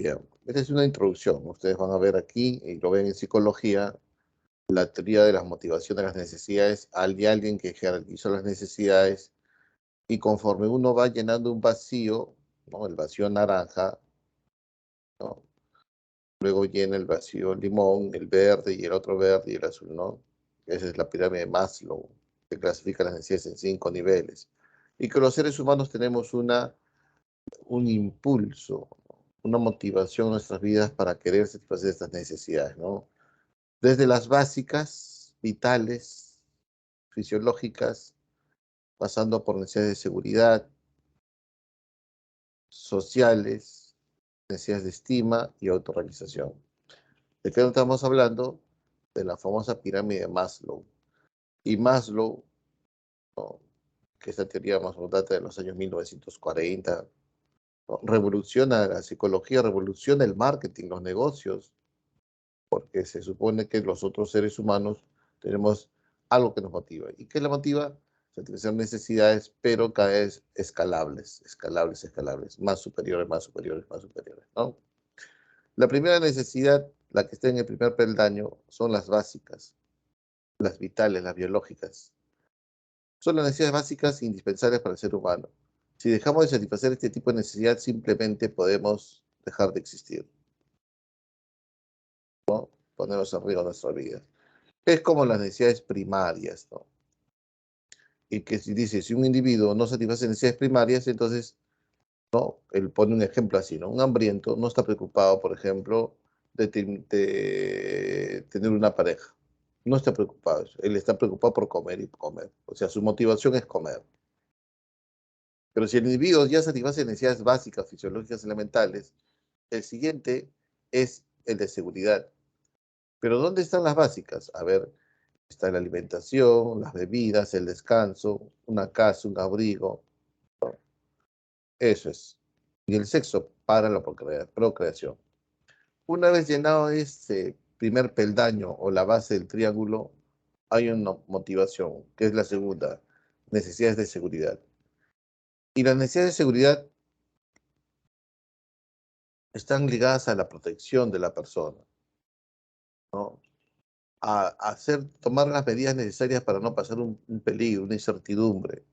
Bien, esta es una introducción. Ustedes van a ver aquí, y lo ven en psicología, la teoría de las motivaciones de las necesidades. Hay alguien que jerarquizó las necesidades y conforme uno va llenando un vacío, ¿no? El vacío naranja, ¿no? Luego llena el vacío limón, el verde y el otro verde y el azul, ¿no? Esa es la pirámide de Maslow, que clasifica las necesidades en 5 niveles. Y que los seres humanos tenemos un impulso, una motivación en nuestras vidas para querer satisfacer estas necesidades, ¿no? Desde las básicas, vitales, fisiológicas, pasando por necesidades de seguridad, sociales, necesidades de estima y autorrealización. ¿De qué estamos hablando? De la famosa pirámide de Maslow. Y Maslow, ¿no? Que esta teoría más o menos data de los años 1940, ¿no? Revoluciona la psicología, revoluciona el marketing, los negocios, porque se supone que los otros seres humanos tenemos algo que nos motiva. ¿Y qué la motiva? Satisfacer necesidades, pero cada vez escalables, escalables, escalables, más superiores, más superiores, más superiores, ¿no? La primera necesidad, la que está en el primer peldaño, son las básicas, las vitales, las biológicas. Son las necesidades básicas e indispensables para el ser humano. Si dejamos de satisfacer este tipo de necesidad, simplemente podemos dejar de existir, ¿no? Ponernos en riesgo nuestra vida. Es como las necesidades primarias, ¿no? Y que si dice, si un individuo no satisface necesidades primarias, entonces, ¿no? Él pone un ejemplo así, ¿no? Un hambriento no está preocupado, por ejemplo, de tener una pareja. No está preocupado. Él está preocupado por comer y comer. O sea, su motivación es comer. Pero si el individuo ya satisface necesidades básicas, fisiológicas, elementales, el siguiente es el de seguridad. Pero ¿dónde están las básicas? A ver, está la alimentación, las bebidas, el descanso, una casa, un abrigo. Eso es. Y el sexo para la procreación. Una vez llenado este primer peldaño o la base del triángulo, hay una motivación, que es la segunda, necesidades de seguridad. Y las necesidades de seguridad están ligadas a la protección de la persona, ¿no? A tomar las medidas necesarias para no pasar un peligro, una incertidumbre.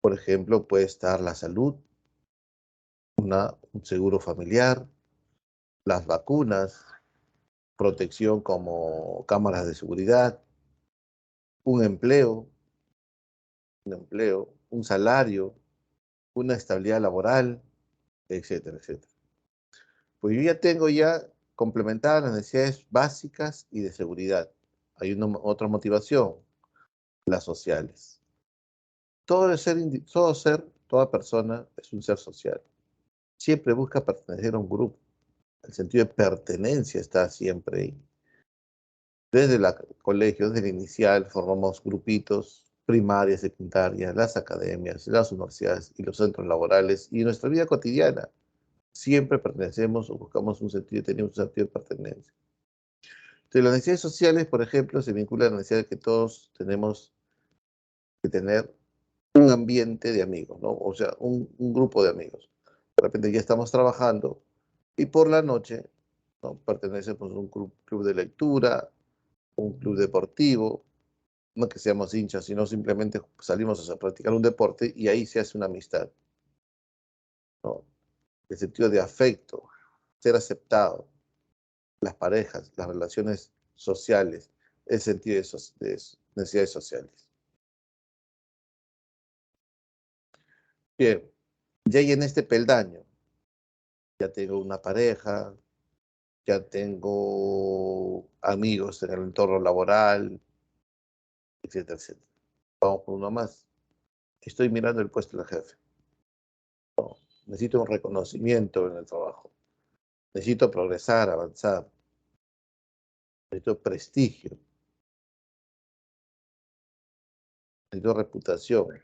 Por ejemplo, puede estar la salud, un seguro familiar, las vacunas, protección como cámaras de seguridad, un empleo, un salario, una estabilidad laboral, etcétera, etcétera. Pues yo ya tengo complementadas las necesidades básicas y de seguridad. Hay otra motivación, las sociales. Toda persona es un ser social. Siempre busca pertenecer a un grupo. El sentido de pertenencia está siempre ahí. Desde el colegio, desde el inicial, formamos grupitos, primarias, secundarias, las academias, las universidades y los centros laborales y nuestra vida cotidiana. Siempre pertenecemos o buscamos tenemos un sentido de pertenencia. Entonces, las necesidades sociales, por ejemplo, se vinculan a la necesidad de que todos tenemos que tener un ambiente de amigos, ¿no? O sea, un grupo de amigos. De repente ya estamos trabajando y por la noche, ¿no? Pertenecemos a un club de lectura, un club deportivo, no que seamos hinchas, sino simplemente salimos a practicar un deporte y ahí se hace una amistad, ¿no? El sentido de afecto, ser aceptado, las parejas, las relaciones sociales, el sentido de necesidades sociales. Bien, ya ahí en este peldaño, ya tengo una pareja, ya tengo amigos en el entorno laboral, etcétera, etcétera. Vamos por uno más. Estoy mirando el puesto del jefe. No, necesito un reconocimiento en el trabajo. Necesito progresar, avanzar. Necesito prestigio. Necesito reputación.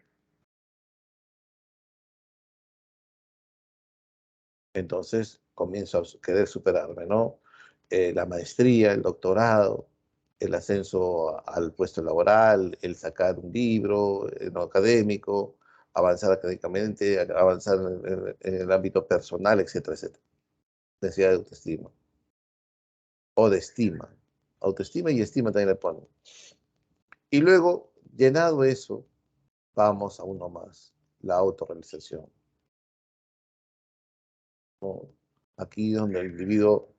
Entonces comienzo a querer superarme, ¿no? La maestría, el doctorado, el ascenso al puesto laboral, el sacar un libro no académico, avanzar académicamente, avanzar en el ámbito personal, etcétera, etcétera. necesidad de autoestima. O de estima. Autoestima y estima también le ponen. Y luego, llenado eso, vamos a uno más, la autorrealización, ¿no? Aquí donde el individuo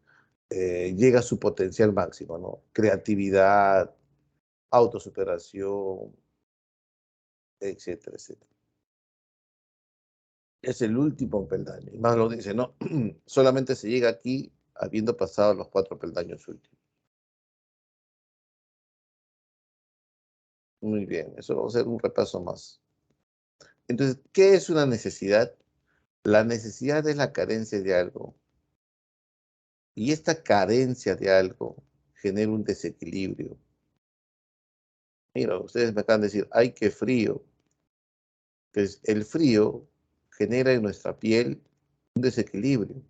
llega a su potencial máximo, ¿no? Creatividad, autosuperación, etcétera, etcétera. Es el último peldaño. Y más lo dice, ¿no? Solamente se llega aquí habiendo pasado los 4 peldaños últimos. Muy bien, eso vamos a hacer un repaso más. Entonces, ¿qué es una necesidad? La necesidad es la carencia de algo. Y esta carencia de algo genera un desequilibrio. Mira, ustedes me acaban de decir, ¡ay, qué frío! Pues el frío genera en nuestra piel un desequilibrio,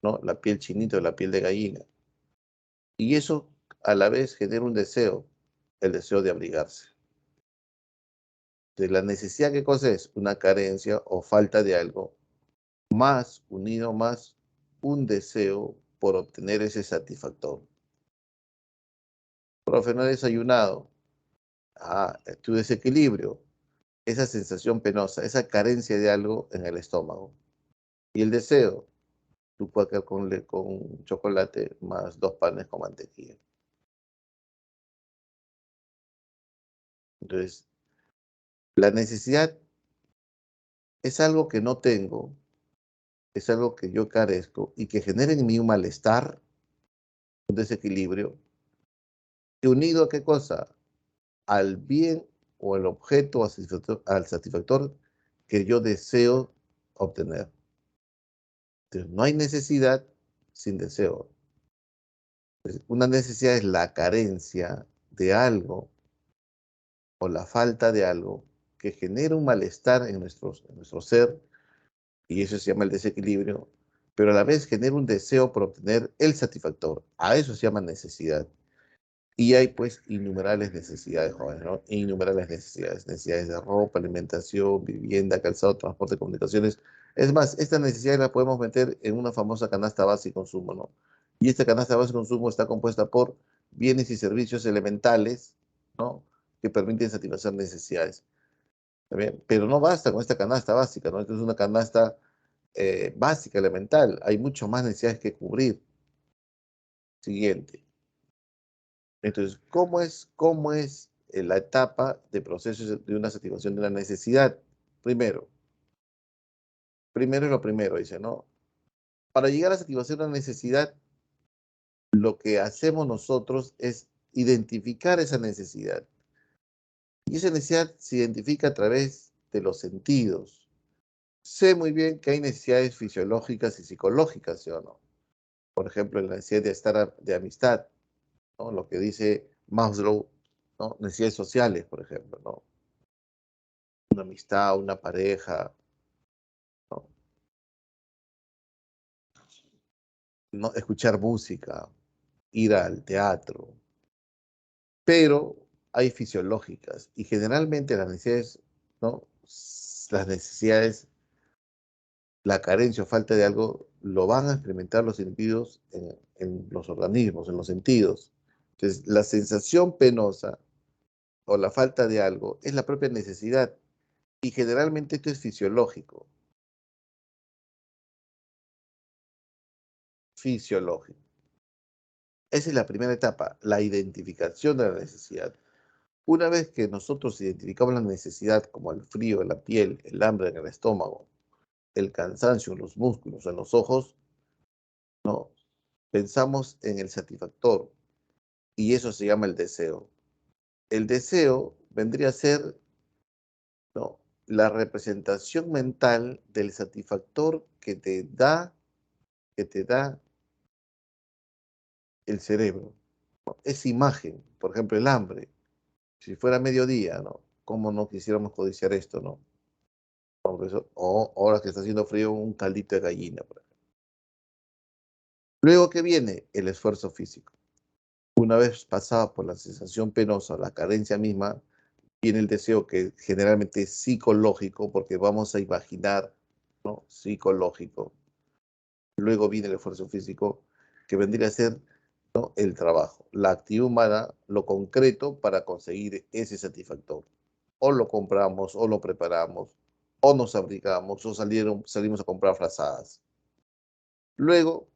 ¿no? La piel chinita, la piel de gallina. Y eso a la vez genera un deseo, el deseo de abrigarse. Entonces, la necesidad, ¿qué cosa es? Una carencia o falta de algo, más unido más un deseo por obtener ese satisfactor. Profe, no he desayunado. Ah, tu desequilibrio, esa sensación penosa, esa carencia de algo en el estómago. Y el deseo, tu cuáquer con chocolate más 2 panes con mantequilla. Entonces, la necesidad es algo que no tengo, es algo que yo carezco y que genera en mí un malestar, un desequilibrio, y unido a qué cosa? Al bien o al objeto, al satisfactor que yo deseo obtener. Entonces, no hay necesidad sin deseo. Entonces, una necesidad es la carencia de algo o la falta de algo que genera un malestar en nuestro ser, y eso se llama el desequilibrio, pero a la vez genera un deseo por obtener el satisfactor. A eso se llama necesidad. Y hay pues innumerables necesidades, jóvenes, ¿no? Innumerables necesidades. Necesidades de ropa, alimentación, vivienda, calzado, transporte, comunicaciones. Es más, estas necesidades las podemos meter en una famosa canasta básica y consumo, ¿no? Y esta canasta básica y consumo está compuesta por bienes y servicios elementales, ¿no? Que permiten satisfacer necesidades. ¿Está bien? Pero no basta con esta canasta básica, ¿no? Esto es una canasta básica, elemental. Hay mucho más necesidades que cubrir. Siguiente. Entonces, cómo es la etapa de proceso de una satisfacción de una necesidad? Primero, primero es lo primero, dice, ¿no? Para llegar a satisfacer una necesidad, lo que hacemos nosotros es identificar esa necesidad. Y esa necesidad se identifica a través de los sentidos. Sé muy bien que hay necesidades fisiológicas y psicológicas, ¿sí o no? Por ejemplo, la necesidad de estar de amistad, ¿no? Lo que dice Maslow, ¿no? Necesidades sociales, por ejemplo, ¿no? Una amistad, una pareja, ¿no? No, escuchar música, ir al teatro, pero hay fisiológicas y generalmente las necesidades, ¿no? Las necesidades, la carencia o falta de algo, lo van a experimentar los individuos en los organismos, en los sentidos. Entonces, la sensación penosa o la falta de algo es la propia necesidad y generalmente esto es fisiológico, fisiológico. Esa es la primera etapa, la identificación de la necesidad. Una vez que nosotros identificamos la necesidad como el frío en la piel, el hambre en el estómago, el cansancio en los músculos, en los ojos, ¿no? Pensamos en el satisfactor y eso se llama el deseo. El deseo vendría a ser, ¿no? La representación mental del satisfactor que te da el cerebro, ¿no? Es imagen, por ejemplo, el hambre. Si fuera mediodía, ¿no? ¿Cómo no quisiéramos codiciar esto, no? O ahora que está haciendo frío, un caldito de gallina, por ejemplo. Luego que viene el esfuerzo físico. Una vez pasada por la sensación penosa, la carencia misma, viene el deseo que generalmente es psicológico, porque vamos a imaginar, ¿no? Psicológico. Luego viene el esfuerzo físico, que vendría a ser, ¿no?, el trabajo, la actividad humana, lo concreto para conseguir ese satisfactor. O lo compramos, o lo preparamos, o nos fabricamos, o salimos a comprar frazadas. Luego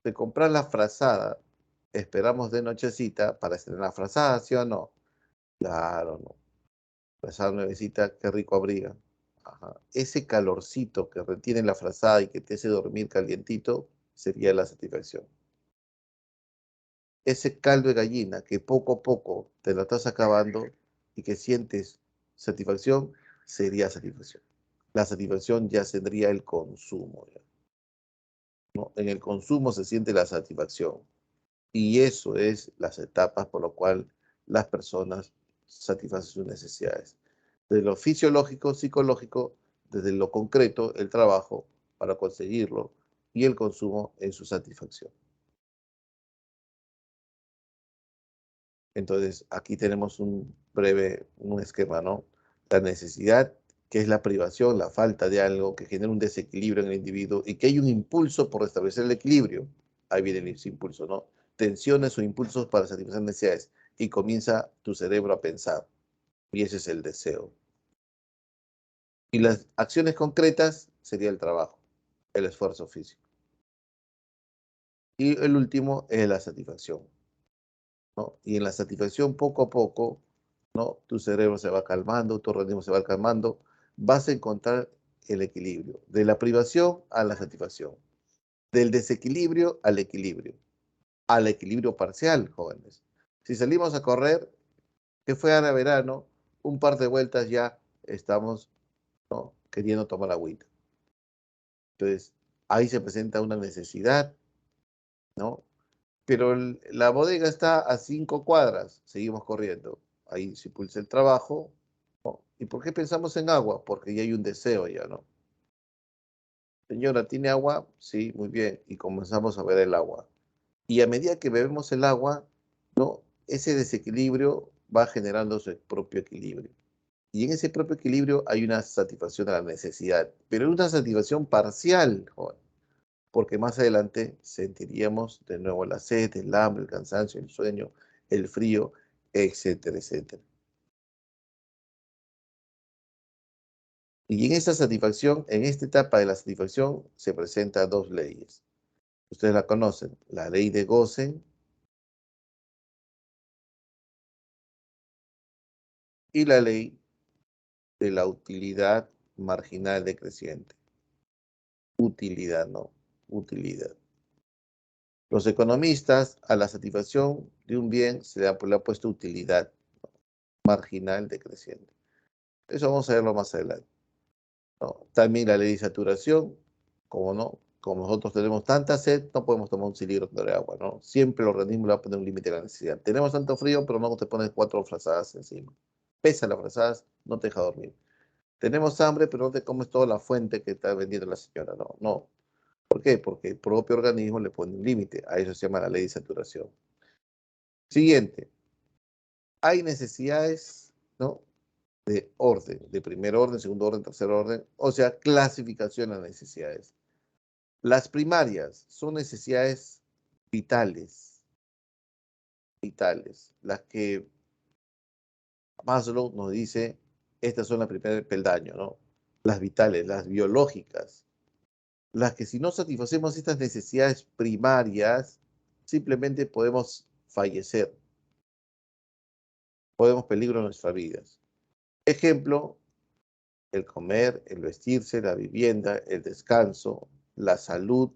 de comprar la frazada, esperamos de nochecita para estrenar la frazada, ¿sí o no? Claro, no. Frazada nuevecita, qué rico abriga. Ajá. Ese calorcito que retiene la frazada y que te hace dormir calientito sería la satisfacción. Ese caldo de gallina que poco a poco te lo estás acabando y que sientes satisfacción, sería satisfacción. La satisfacción ya sería el consumo, ¿ya?, ¿no? En el consumo se siente la satisfacción. Y eso es las etapas por lo cual las personas satisfacen sus necesidades. Desde lo fisiológico, psicológico, desde lo concreto, el trabajo para conseguirlo y el consumo en su satisfacción. Entonces, aquí tenemos un esquema, ¿no? La necesidad, que es la privación, la falta de algo que genera un desequilibrio en el individuo y que hay un impulso por restablecer el equilibrio. Ahí viene ese impulso, ¿no? Tensiones o impulsos para satisfacer necesidades y comienza tu cerebro a pensar. Y ese es el deseo. Y las acciones concretas sería el trabajo, el esfuerzo físico. Y el último es la satisfacción, ¿no? Y en la satisfacción, poco a poco, ¿no?, tu cerebro se va calmando, tu organismo se va calmando, vas a encontrar el equilibrio, de la privación a la satisfacción, del desequilibrio al equilibrio parcial, jóvenes. Si salimos a correr, que fue ahora verano, un par de vueltas ya estamos, ¿no?, queriendo tomar agüita. Entonces, ahí se presenta una necesidad, ¿no? Pero la bodega está a 5 cuadras, seguimos corriendo. Ahí se impulsa el trabajo, ¿no? ¿Y por qué pensamos en agua? Porque ya hay un deseo ya, ¿no? Señora, ¿tiene agua? Sí, muy bien. Y comenzamos a ver el agua. Y a medida que bebemos el agua, ¿no?, ese desequilibrio va generando su propio equilibrio. Y en ese propio equilibrio hay una satisfacción de la necesidad, pero es una satisfacción parcial, joven, porque más adelante sentiríamos de nuevo la sed, el hambre, el cansancio, el sueño, el frío, etcétera, etcétera. Y en esta satisfacción, en esta etapa de la satisfacción, se presentan dos leyes. Ustedes la conocen, la ley de Gosen y la ley de la utilidad marginal decreciente. Utilidad, no, utilidad. Los economistas, a la satisfacción de un bien le ha puesto utilidad marginal decreciente. Eso vamos a verlo más adelante, ¿no? También la ley de saturación, como no, como nosotros tenemos tanta sed, no podemos tomar un cilindro de agua, ¿no? Siempre el organismo le va a poner un límite a la necesidad. Tenemos tanto frío, pero no te pones 4 frazadas encima. Pesa las frazadas, no te deja dormir. Tenemos hambre, pero no te comes toda la fuente que está vendiendo la señora, no, no. ¿Por qué? Porque el propio organismo le pone un límite. A eso se llama la ley de saturación. Siguiente. Hay necesidades, ¿no?, de orden, de primer orden, segundo orden, tercer orden, o sea, clasificación de necesidades. Las primarias son necesidades vitales, vitales, las que Maslow nos dice, estas son las primeras peldaño, ¿no? Las vitales, las biológicas, las que si no satisfacemos estas necesidades primarias, simplemente podemos fallecer, podemos peligro nuestras vidas. Ejemplo, el comer, el vestirse, la vivienda, el descanso, la salud,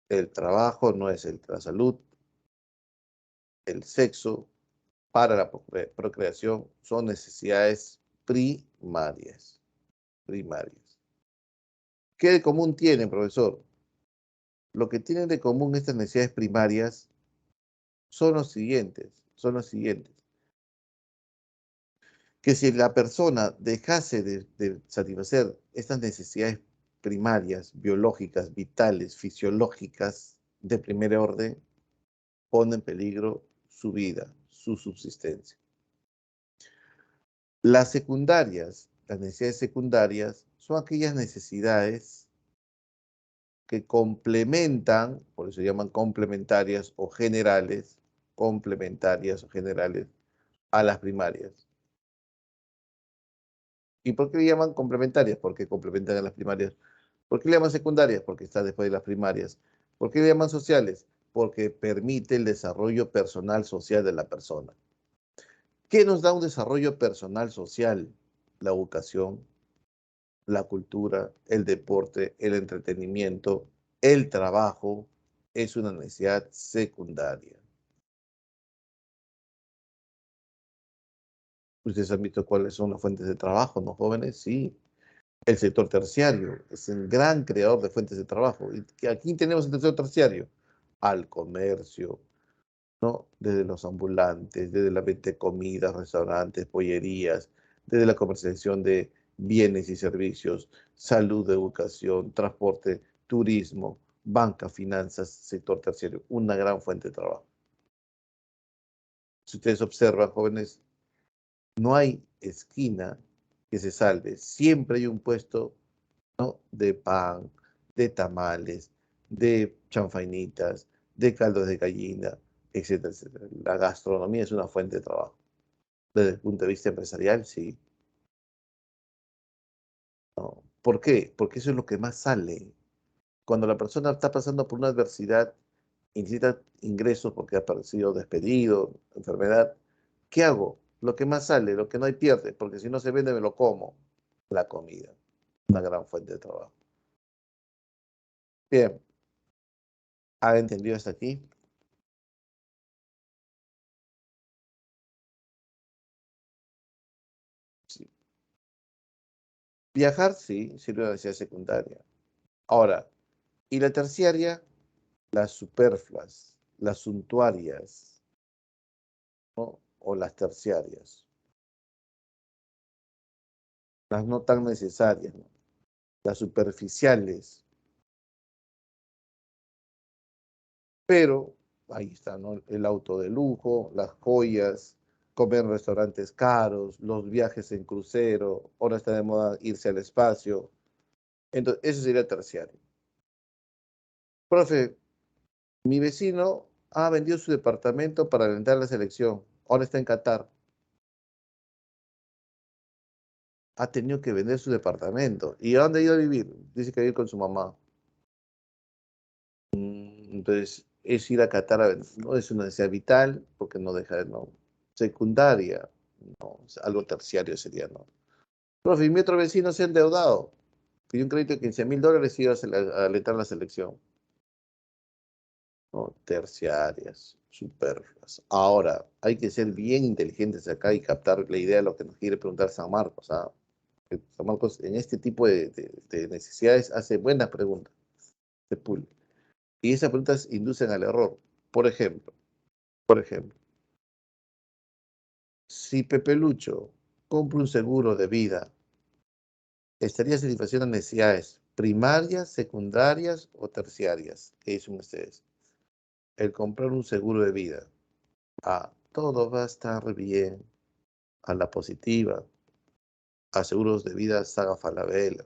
el trabajo no es la salud, el sexo para la procreación son necesidades primarias, primarias. ¿Qué de común tienen, profesor? Lo que tienen de común estas necesidades primarias son los siguientes. Que si la persona dejase de satisfacer estas necesidades primarias, biológicas, vitales, fisiológicas, de primer orden, pone en peligro su vida, su subsistencia. Las necesidades secundarias, son aquellas necesidades que complementan, por eso se llaman complementarias o generales, complementarias o generales a las primarias. ¿Y por qué le llaman complementarias? Porque complementan a las primarias. ¿Por qué le llaman secundarias? Porque está después de las primarias. ¿Por qué le llaman sociales? Porque permite el desarrollo personal social de la persona. ¿Qué nos da un desarrollo personal social? La educación, la cultura, el deporte, el entretenimiento, el trabajo, es una necesidad secundaria. ¿Ustedes han visto cuáles son las fuentes de trabajo, no, jóvenes? Sí. El sector terciario es un gran creador de fuentes de trabajo. ¿Y aquí tenemos el sector terciario? Al comercio, ¿no? Desde los ambulantes, desde la venta de comidas, restaurantes, pollerías, desde la comercialización de bienes y servicios, salud, educación, transporte, turismo, banca, finanzas, sector terciario, una gran fuente de trabajo. Si ustedes observan, jóvenes, no hay esquina que se salve. Siempre hay un puesto, ¿no? De pan, de tamales, de chanfainitas, de caldos de gallina, etcétera, etcétera. La gastronomía es una fuente de trabajo. Desde el punto de vista empresarial, sí. ¿No? ¿Por qué? Porque eso es lo que más sale. Cuando la persona está pasando por una adversidad y necesita ingresos porque ha sido despedido, enfermedad, ¿qué hago? Lo que más sale, lo que no hay pierde, porque si no se vende me lo como. La comida, una gran fuente de trabajo. Bien, ¿ha entendido hasta aquí? Sí. Viajar, sí, sirve de necesidad secundaria. Ahora, ¿y la terciaria? Las superfluas, las suntuarias, ¿no? O las terciarias, las no tan necesarias, ¿no? Las superficiales, pero ahí está, ¿no? El auto de lujo, las joyas, comer en restaurantes caros, los viajes en crucero, ahora está de moda irse al espacio. Entonces, eso sería terciario. Profe, mi vecino ha vendido su departamento para alentar la selección. Ahora está en Qatar. Ha tenido que vender su departamento. ¿Y a dónde ha ido a vivir? Dice que va a ir con su mamá. Entonces, es ir a Qatar no es una necesidad vital, porque no deja de no. Secundaria, no. Algo terciario sería, ¿no? Profe, y mi otro vecino se ha endeudado. Pidió un crédito de $15,000 y iba a alentar la selección. ¿No? Terciarias, superfluas. Ahora, hay que ser bien inteligentes acá y captar la idea de lo que nos quiere preguntar San Marcos. ¿Ah? San Marcos, en este tipo de necesidades, hace buenas preguntas. De pool. Y esas preguntas inducen al error. Por ejemplo, por ejemplo, si Pepe Lucho compra un seguro de vida, ¿estaría satisfaciendo necesidades primarias, secundarias o terciarias? ¿Qué dicen ustedes? El comprar un seguro de vida. Ah, todo va a estar bien. A la positiva. A seguros de vida Saga Falabella.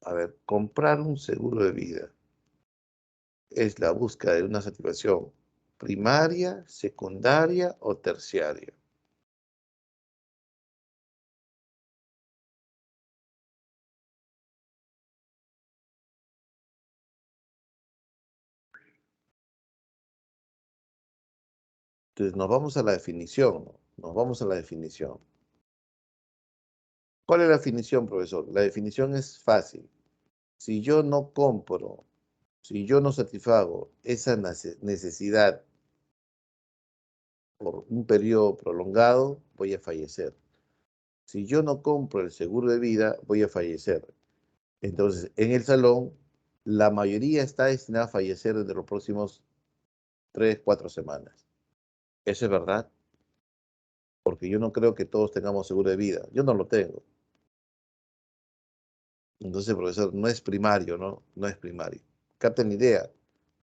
A ver, comprar un seguro de vida es la búsqueda de una satisfacción primaria, secundaria o terciaria. Entonces nos vamos a la definición, ¿no? Nos vamos a la definición. ¿Cuál es la definición, profesor? La definición es fácil. Si yo no compro, si yo no satisfago esa necesidad por un periodo prolongado, voy a fallecer. Si yo no compro el seguro de vida, voy a fallecer. Entonces, en el salón, la mayoría está destinada a fallecer desde los próximos 3, 4 semanas. ¿Eso es verdad? Porque yo no creo que todos tengamos seguro de vida. Yo no lo tengo. Entonces, profesor, no es primario, ¿no? No es primario. Capten mi idea.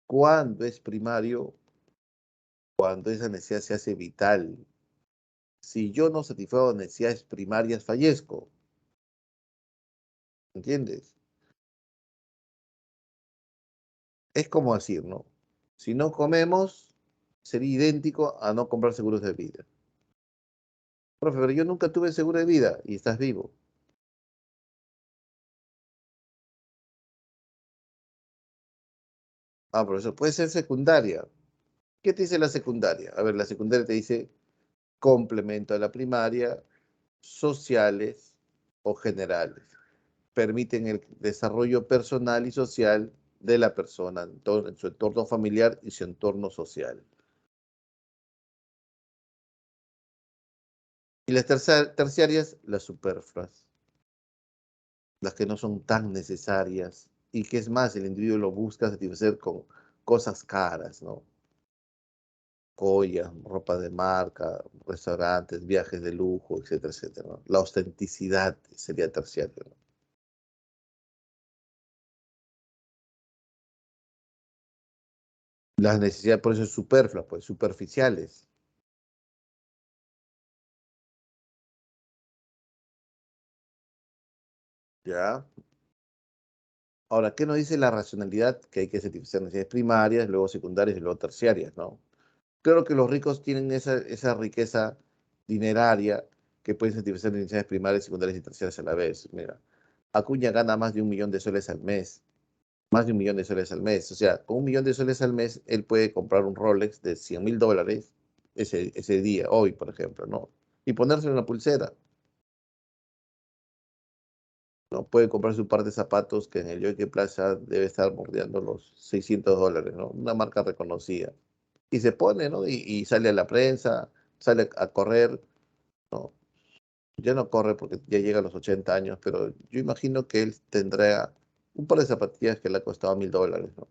¿Cuándo es primario? Cuando esa necesidad se hace vital. Si yo no satisfago necesidades primarias, fallezco. ¿Entiendes? Es como decir, ¿no? Si no comemos, sería idéntico a no comprar seguros de vida. Profe, pero yo nunca tuve seguro de vida y estás vivo. Ah, profesor, puede ser secundaria. ¿Qué te dice la secundaria? A ver, la secundaria te dice complemento a la primaria, sociales o generales. Permiten el desarrollo personal y social de la persona en su entorno familiar y su entorno social. Y las terciarias, las superfluas, las que no son tan necesarias y que es más, el individuo lo busca satisfacer con cosas caras, ¿no? Joyas, ropa de marca, restaurantes, viajes de lujo, etcétera, etcétera, ¿no? La autenticidad sería terciario, ¿no? Las necesidades, por eso es superfluas, pues, superficiales. ¿Ya? Ahora, ¿qué nos dice la racionalidad? Que hay que satisfacer necesidades primarias, luego secundarias y luego terciarias, ¿no? Claro que los ricos tienen esa riqueza dineraria que pueden satisfacer necesidades primarias, secundarias y terciarias a la vez. Mira, Acuña gana más de 1 millón de soles al mes, más de 1 millón de soles al mes. O sea, con 1 millón de soles al mes, él puede comprar un Rolex de $100.000 ese día, hoy, por ejemplo, ¿no? Y ponérselo en la pulsera, ¿no? Puede comprar su par de zapatos que en el Jockey Plaza debe estar bordeando los $600, ¿no? Una marca reconocida. Y se pone, ¿no? Y sale a la prensa, sale a correr, ¿no? Ya no corre porque ya llega a los 80 años, pero yo imagino que él tendrá un par de zapatillas que le ha costado $1.000, ¿no?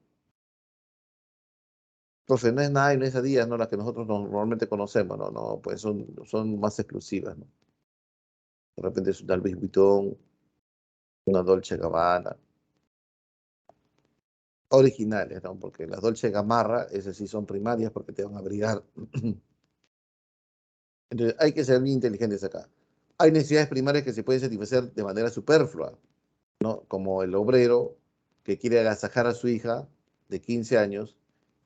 Entonces no es nada y no es Adidas, ¿no? Las que nosotros normalmente conocemos, ¿no? No, pues son más exclusivas, ¿no? De repente es una Louis Vuitton, una Dolce Gabbana, originales, ¿no? Porque las Dolce Gamarra, esas sí son primarias porque te van a abrigar. Entonces hay que ser bien inteligentes acá. Hay necesidades primarias que se pueden satisfacer de manera superflua, ¿no? Como el obrero que quiere agasajar a su hija de 15 años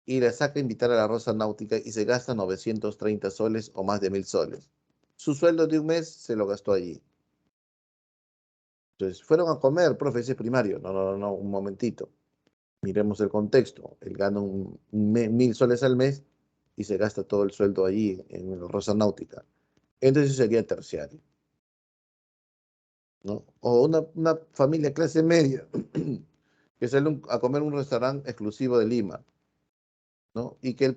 y la saca a invitar a la Rosa Náutica y se gasta 930 soles o más de 1.000 soles. Su sueldo de un mes se lo gastó allí. Entonces, fueron a comer, profe, ese es primario. No, no, no, un momentito. Miremos el contexto. Él gana 1.000 soles al mes y se gasta todo el sueldo allí en la Rosa Náutica. Entonces sería terciario, ¿no? O una familia clase media que sale a comer en un restaurante exclusivo de Lima, ¿no? Y que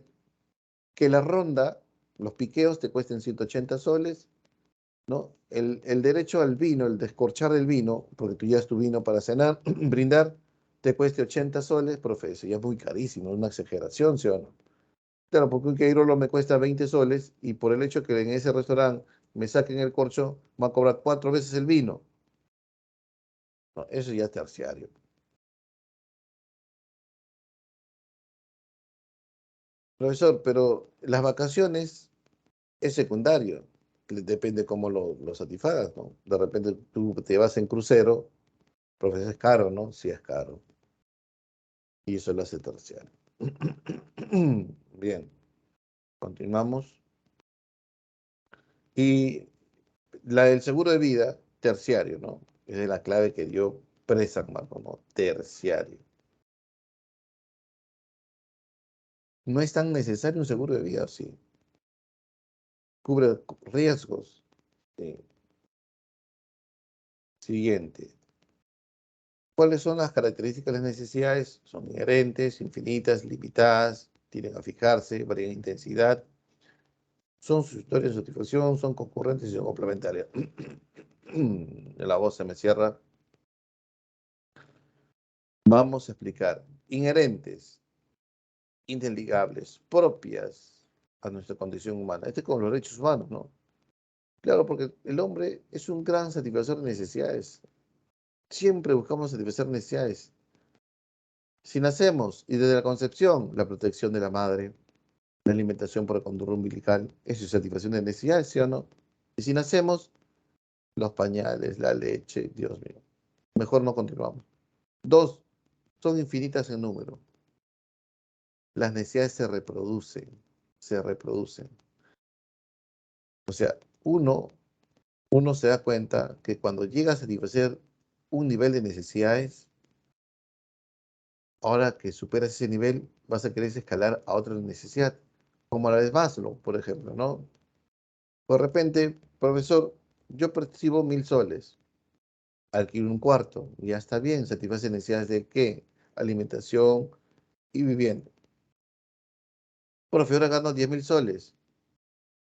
la ronda, los piqueos te cuesten 180 soles, ¿no? El derecho al vino, el descorchar el vino, porque tú ya es tu vino para cenar, brindar, te cueste 80 soles, profe, eso ya es muy carísimo, es una exageración, ¿sí o no? Claro, porque un Queirolo me cuesta 20 soles y por el hecho que en ese restaurante me saquen el corcho, va a cobrar 4 veces el vino. No, eso ya es terciario. Profesor, pero las vacaciones es secundario. Depende cómo lo satisfagas, ¿no? De repente tú te vas en crucero, profesor, es caro, ¿no? Sí es caro. Y eso lo hace terciario. Bien, continuamos. Y el seguro de vida, terciario, ¿no? Esa es la clave que dio Presagma como terciario. No es tan necesario un seguro de vida, sí. Cubre riesgos. Sí. Siguiente. ¿Cuáles son las características de las necesidades? Son inherentes, infinitas, limitadas, tienden a fijarse, varían en intensidad, son susceptibles de satisfacción, son concurrentes y son complementarias. La voz se me cierra. Vamos a explicar. Inherentes, indelegables, propias a nuestra condición humana. Este es como los derechos humanos, ¿no? Claro, porque el hombre es un gran satisfactor de necesidades. Siempre buscamos satisfacer necesidades. Si nacemos y desde la concepción, la protección de la madre, la alimentación por el conducto umbilical, eso es satisfacción de necesidades, ¿sí o no? Y si nacemos, los pañales, la leche, Dios mío. Mejor no continuamos. Dos, son infinitas en número. Las necesidades se reproducen, se reproducen. O sea, uno se da cuenta que cuando llega a satisfacer un nivel de necesidades, ahora que superas ese nivel, vas a querer escalar a otra necesidad, como la de Maslow, por ejemplo, ¿no? De repente, profesor, yo percibo 1000 soles, alquilo un cuarto, ya está bien, satisface necesidades de qué, alimentación y vivienda. Profe, ahora gano 10.000 soles,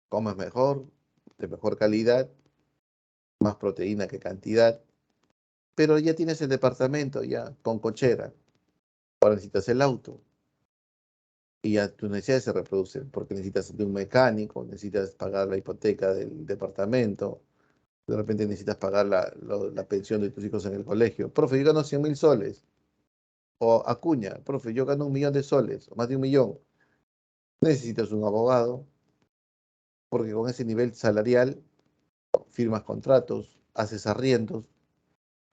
comes mejor, de mejor calidad, más proteína que cantidad, pero ya tienes el departamento ya con cochera, ahora necesitas el auto y ya tus necesidades se reproducen porque necesitas de un mecánico, necesitas pagar la hipoteca del departamento, de repente necesitas pagar la pensión de tus hijos en el colegio. Profe, yo gano 100.000 soles. O Acuña, profe, yo gano 1.000.000 de soles, o más de 1.000.000. Necesitas un abogado, porque con ese nivel salarial firmas contratos, haces arriendos,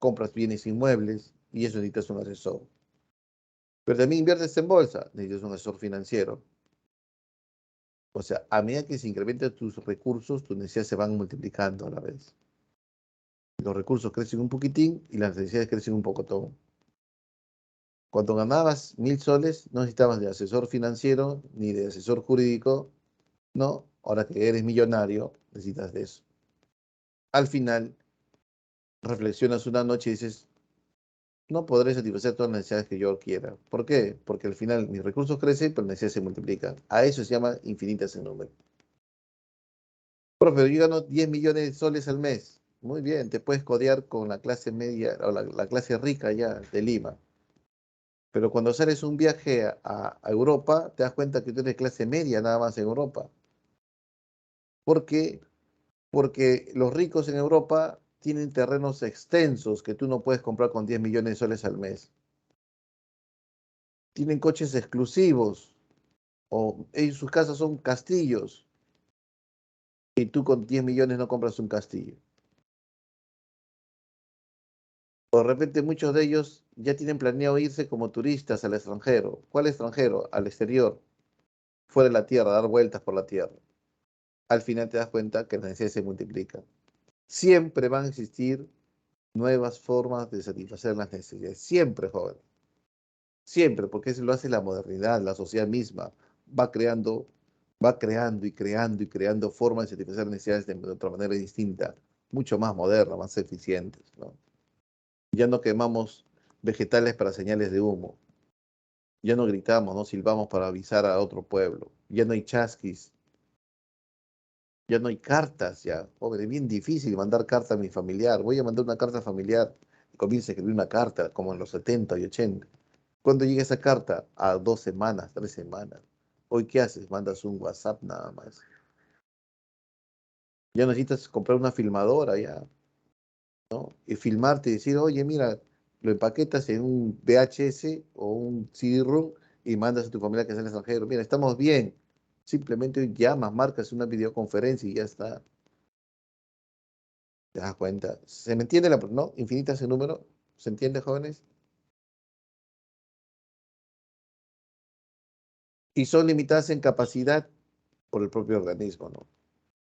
compras bienes inmuebles, y eso necesitas un asesor. Pero también inviertes en bolsa, necesitas un asesor financiero. O sea, a medida que se incrementan tus recursos, tus necesidades se van multiplicando a la vez. Los recursos crecen un poquitín y las necesidades crecen un poco todo. Cuando ganabas 1.000 soles, no necesitabas de asesor financiero ni de asesor jurídico, no. Ahora que eres millonario, necesitas de eso. Al final, reflexionas una noche y dices, no podré satisfacer todas las necesidades que yo quiera. ¿Por qué? Porque al final mis recursos crecen, pero las necesidades se multiplican. A eso se llama infinitas en número. Profe, yo gano 10 millones de soles al mes. Muy bien, te puedes codear con la clase media o la clase rica ya de Lima. Pero cuando sales un viaje a Europa, te das cuenta que tú eres clase media nada más en Europa. ¿Por qué? Porque los ricos en Europa tienen terrenos extensos que tú no puedes comprar con 10 millones de soles al mes. Tienen coches exclusivos o en sus casas son castillos y tú con 10 millones no compras un castillo. O de repente muchos de ellos ya tienen planeado irse como turistas al extranjero. ¿Cuál extranjero? Al exterior, fuera de la tierra, dar vueltas por la tierra. Al final te das cuenta que las necesidades se multiplican. Siempre van a existir nuevas formas de satisfacer las necesidades. Siempre, joven. Siempre, porque eso lo hace la modernidad, la sociedad misma. Va creando, va creando y creando y creando formas de satisfacer necesidades de otra manera distinta, mucho más moderna, más eficientes, ¿no? Ya no quemamos vegetales para señales de humo. Ya no gritamos, no silbamos para avisar a otro pueblo. Ya no hay chasquis. Ya no hay cartas, ya. Joder, es bien difícil mandar carta a mi familiar. Voy a mandar una carta familiar. Comienza a escribir una carta, como en los 70 y 80. ¿Cuándo llega esa carta? A 2 semanas, 3 semanas. Hoy, ¿qué haces? Mandas un WhatsApp nada más. Ya necesitas comprar una filmadora ya, ¿no? Y filmarte y decir, oye, mira, lo empaquetas en un VHS o un CD-ROM y mandas a tu familia que está en el extranjero. Mira, estamos bien. Simplemente llamas, marcas una videoconferencia y ya está. ¿Te das cuenta? ¿Se me entiende no? Infinitas en número. ¿Se entiende, jóvenes? Y son limitadas en capacidad por el propio organismo, ¿no?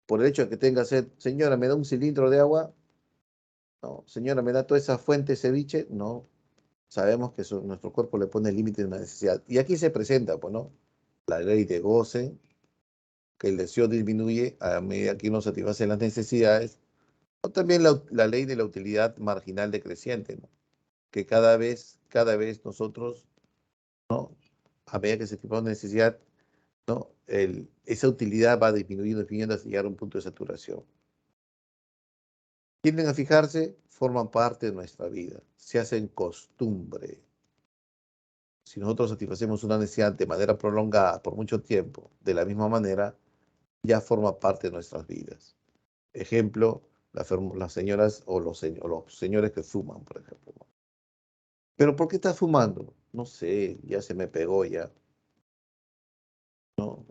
Por el hecho de que tenga sed, señora, ¿me da un cilindro de agua? No. Señora, ¿me da toda esa fuente de ceviche? No. Sabemos que nuestro cuerpo le pone límite a una necesidad. Y aquí se presenta, pues, ¿no? La ley de goce, que el deseo disminuye a medida que uno satisface las necesidades, o también la ley de la utilidad marginal decreciente, ¿no? Que cada vez nosotros, ¿no? A medida que se satisface una necesidad, ¿no? Esa utilidad va disminuyendo, disminuyendo hasta llegar a un punto de saturación. Tienden a fijarse, forman parte de nuestra vida, se hacen costumbre. Si nosotros satisfacemos una necesidad de manera prolongada por mucho tiempo, de la misma manera, ya forma parte de nuestras vidas. Ejemplo, las señoras o los señores que fuman, por ejemplo, ¿no? ¿Pero por qué estás fumando? No sé, ya se me pegó ya, ¿no?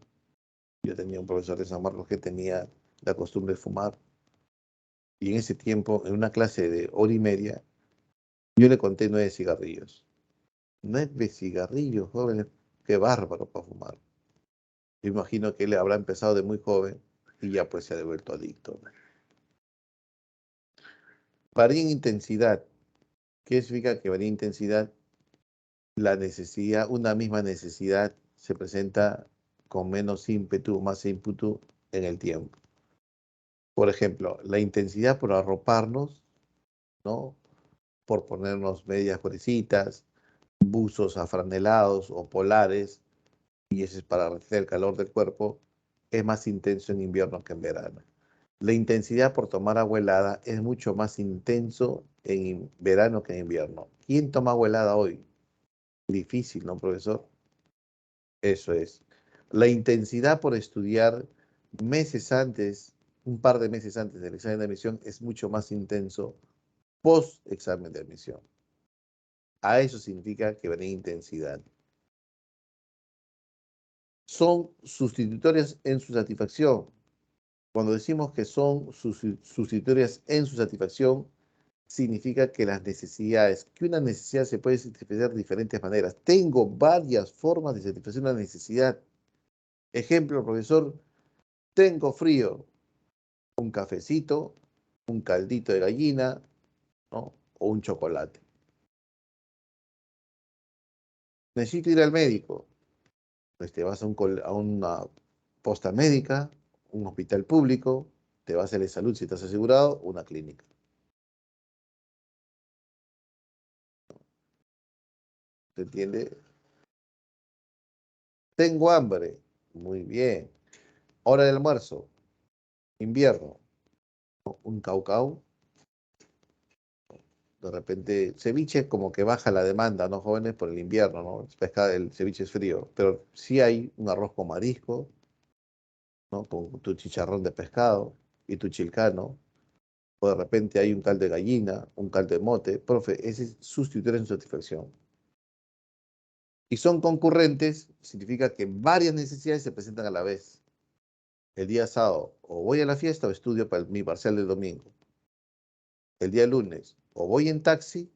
Yo tenía un profesor de San Marcos que tenía la costumbre de fumar. Y en ese tiempo, en una clase de hora y media, yo le conté 9 cigarrillos. 9 cigarrillos, jóvenes, qué bárbaro para fumar. Yo imagino que él habrá empezado de muy joven y ya pues se ha devuelto adicto. Varía en intensidad. ¿Qué significa que varía en intensidad? La necesidad, una misma necesidad se presenta con menos ímpetu, más ímpetu en el tiempo. Por ejemplo, la intensidad por arroparnos, ¿no? Por ponernos medias gruesitas, buzos afranelados o polares, y ese es para retener el calor del cuerpo, es más intenso en invierno que en verano. La intensidad por tomar agua helada es mucho más intenso en verano que en invierno. ¿Quién toma agua helada hoy? Difícil, ¿no, profesor? Eso es. La intensidad por estudiar meses antes, un par de meses antes del examen de admisión, es mucho más intenso post examen de admisión. A eso significa que varía intensidad. Son sustitutorias en su satisfacción. Cuando decimos que son sustitutorias en su satisfacción, significa que las necesidades, que una necesidad se puede satisfacer de diferentes maneras. Tengo varias formas de satisfacer una necesidad. Ejemplo, profesor, tengo frío, un cafecito, un caldito de gallina, ¿no? O un chocolate. Necesito ir al médico. Pues te vas a una posta médica, un hospital público, te vas a la salud si estás asegurado, una clínica. ¿Se entiende? Tengo hambre. Muy bien. Hora del almuerzo. Invierno. Un caucao. De repente, ceviche como que baja la demanda, ¿no, jóvenes? Por el invierno, ¿no? El ceviche es frío. Pero sí hay un arroz con marisco, ¿no? Con tu chicharrón de pescado y tu chilcano. O de repente hay un caldo de gallina, un caldo de mote. Profe, ese es sustituir en satisfacción. Y son concurrentes, significa que varias necesidades se presentan a la vez. El día sábado, o voy a la fiesta o estudio para mi parcial del domingo. El día lunes, o voy en taxi,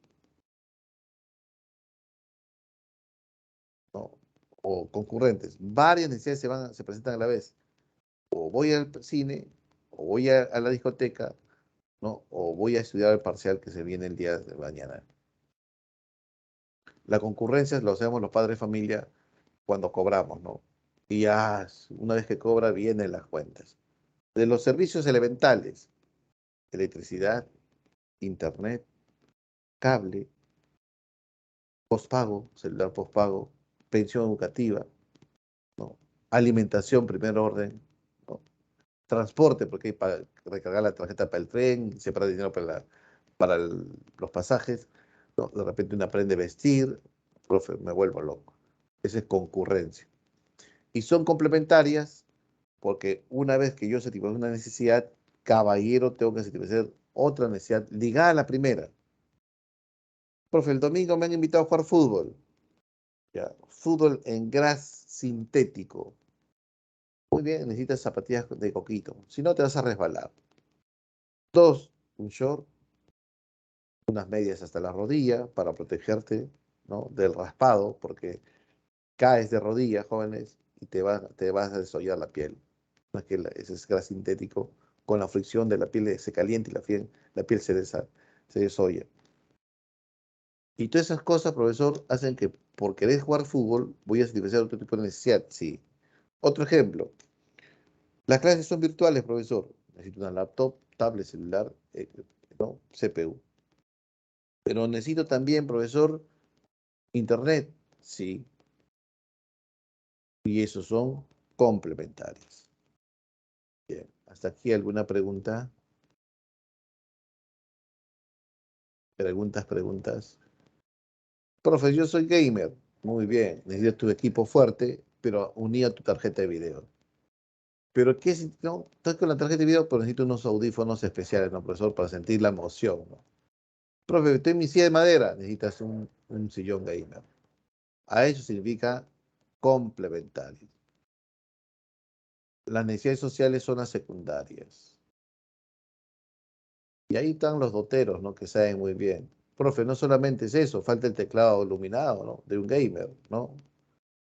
¿no? O concurrentes. Varias necesidades se presentan a la vez. O voy al cine, o voy a la discoteca, ¿no? O voy a estudiar el parcial que se viene el día de mañana. La concurrencia lo hacemos los padres de familia cuando cobramos, ¿no? Y ya una vez que cobra, vienen las cuentas. De los servicios elementales, electricidad, internet, cable, postpago, celular postpago, pensión educativa, ¿no? Alimentación, primer orden, ¿no? Transporte, porque hay para recargar la tarjeta para el tren, separar dinero para los pasajes, ¿no? De repente una aprende a vestir, profe, me vuelvo loco. Esa es concurrencia. Y son complementarias porque una vez que yo satisfago una necesidad, caballero, tengo que satisfacer otra necesidad ligada a la primera. Profe, el domingo me han invitado a jugar fútbol. Ya, fútbol en gras sintético. Muy bien, necesitas zapatillas de coquito. Si no, te vas a resbalar. Dos, un short, unas medias hasta la rodilla para protegerte, ¿no? Del raspado, porque caes de rodillas, jóvenes, y te vas a desollar la piel. No es que ese es gras sintético, con la fricción de la piel se calienta y la piel se desolla. Y todas esas cosas, profesor, hacen que por querer jugar fútbol voy a satisfacer otro tipo de necesidad. Sí. Otro ejemplo. Las clases son virtuales, profesor. Necesito una laptop, tablet, celular, ¿no? CPU. Pero necesito también, profesor, internet. Sí. Y esos son complementarios. Bien. ¿Hasta aquí alguna pregunta? Preguntas. Profe, yo soy gamer. Muy bien. Necesito tu equipo fuerte, pero unido a tu tarjeta de video. Pero ¿qué es? No, estoy con la tarjeta de video, pero necesito unos audífonos especiales, ¿no, profesor? Para sentir la emoción, ¿no? Profe, estoy en mi silla de madera. Necesitas un sillón gamer. A eso significa complementario. Las necesidades sociales son las secundarias. Y ahí están los doteros, ¿no? Que saben muy bien. Profe, no solamente es eso, falta el teclado iluminado, ¿no? De un gamer, ¿no?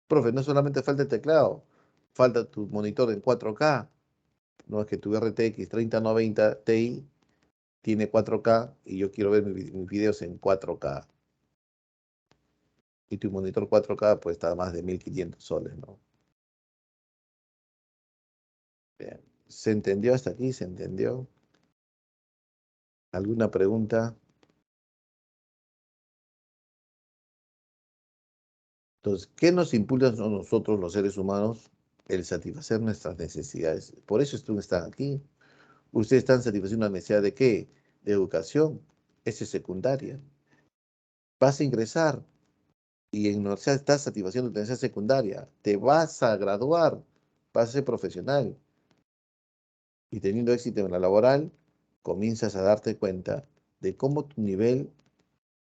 Profe, no solamente falta el teclado, falta tu monitor en 4K. No es que tu RTX 3090 Ti tiene 4K y yo quiero ver mis videos en 4K. Y tu monitor 4K pues está a más de 1500 soles, ¿no? Bien. ¿Se entendió hasta aquí? ¿Se entendió? ¿Alguna pregunta? Entonces, ¿qué nos impulsa a nosotros los seres humanos? El satisfacer nuestras necesidades. Por eso ustedes están aquí. Ustedes están satisfaciendo una necesidad de qué? De educación. Esa es secundaria. Vas a ingresar y en la universidad estás satisfaciendo tu necesidad secundaria. Te vas a graduar, vas a ser profesional. Y teniendo éxito en la laboral, comienzas a darte cuenta de cómo tu nivel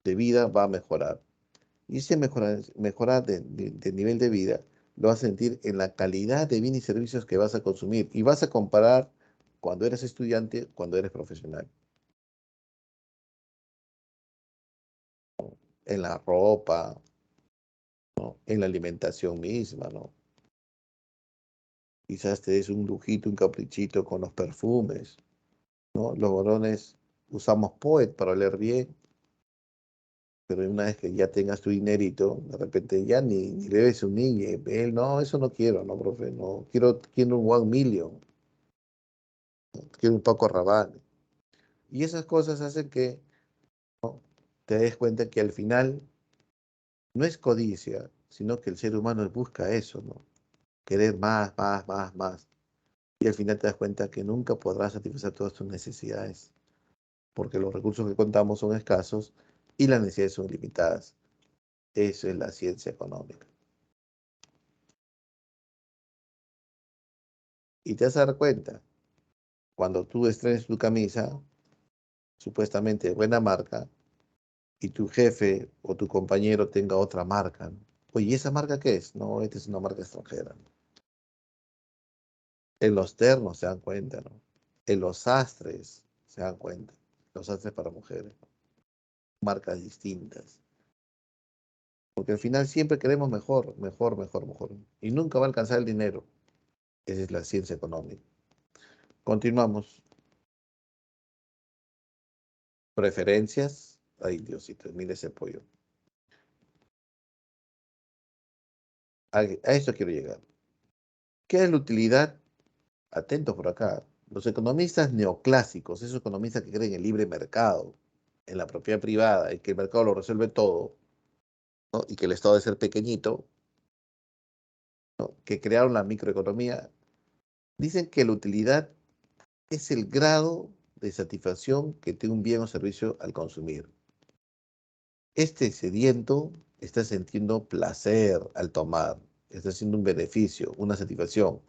de vida va a mejorar. Y ese mejorar de nivel de vida lo vas a sentir en la calidad de bienes y servicios que vas a consumir. Y vas a comparar cuando eres estudiante, cuando eres profesional. En la ropa, ¿no? En la alimentación misma, ¿no? Quizás te des un lujito, un caprichito con los perfumes, ¿no? Los varones usamos Poet para oler bien, pero una vez que ya tengas tu dinerito, de repente ya ni le ves un niño. Él, no, eso no quiero, no, profe, no. Quiero un 1 million, quiero un Paco Rabanne. Y esas cosas hacen que te des cuenta que al final no es codicia, sino que el ser humano busca eso, ¿no? Querer más, más, más, más. Y al final te das cuenta que nunca podrás satisfacer todas tus necesidades, porque los recursos que contamos son escasos y las necesidades son limitadas. Eso es la ciencia económica. Y te vas a dar cuenta, cuando tú estrenes tu camisa, supuestamente de buena marca, y tu jefe o tu compañero tenga otra marca, ¿no? Oye, ¿y esa marca qué es? No, esta es una marca extranjera, ¿no? En los ternos se dan cuenta, ¿no? En los sastres se dan cuenta. Los sastres para mujeres, ¿no? Marcas distintas. Porque al final siempre queremos mejor, mejor, mejor, mejor. Y nunca va a alcanzar el dinero. Esa es la ciencia económica. Continuamos. Preferencias. Ay, Diosito, mire ese pollo. A esto quiero llegar. ¿Qué es la utilidad? Atentos por acá. Los economistas neoclásicos, esos economistas que creen en el libre mercado, en la propiedad privada, y que el mercado lo resuelve todo, ¿no? Y que el Estado debe ser pequeñito, ¿no? Que crearon la microeconomía, dicen que la utilidad es el grado de satisfacción que tiene un bien o servicio al consumir. Este sediento está sintiendo placer al tomar, está haciendo un beneficio, una satisfacción.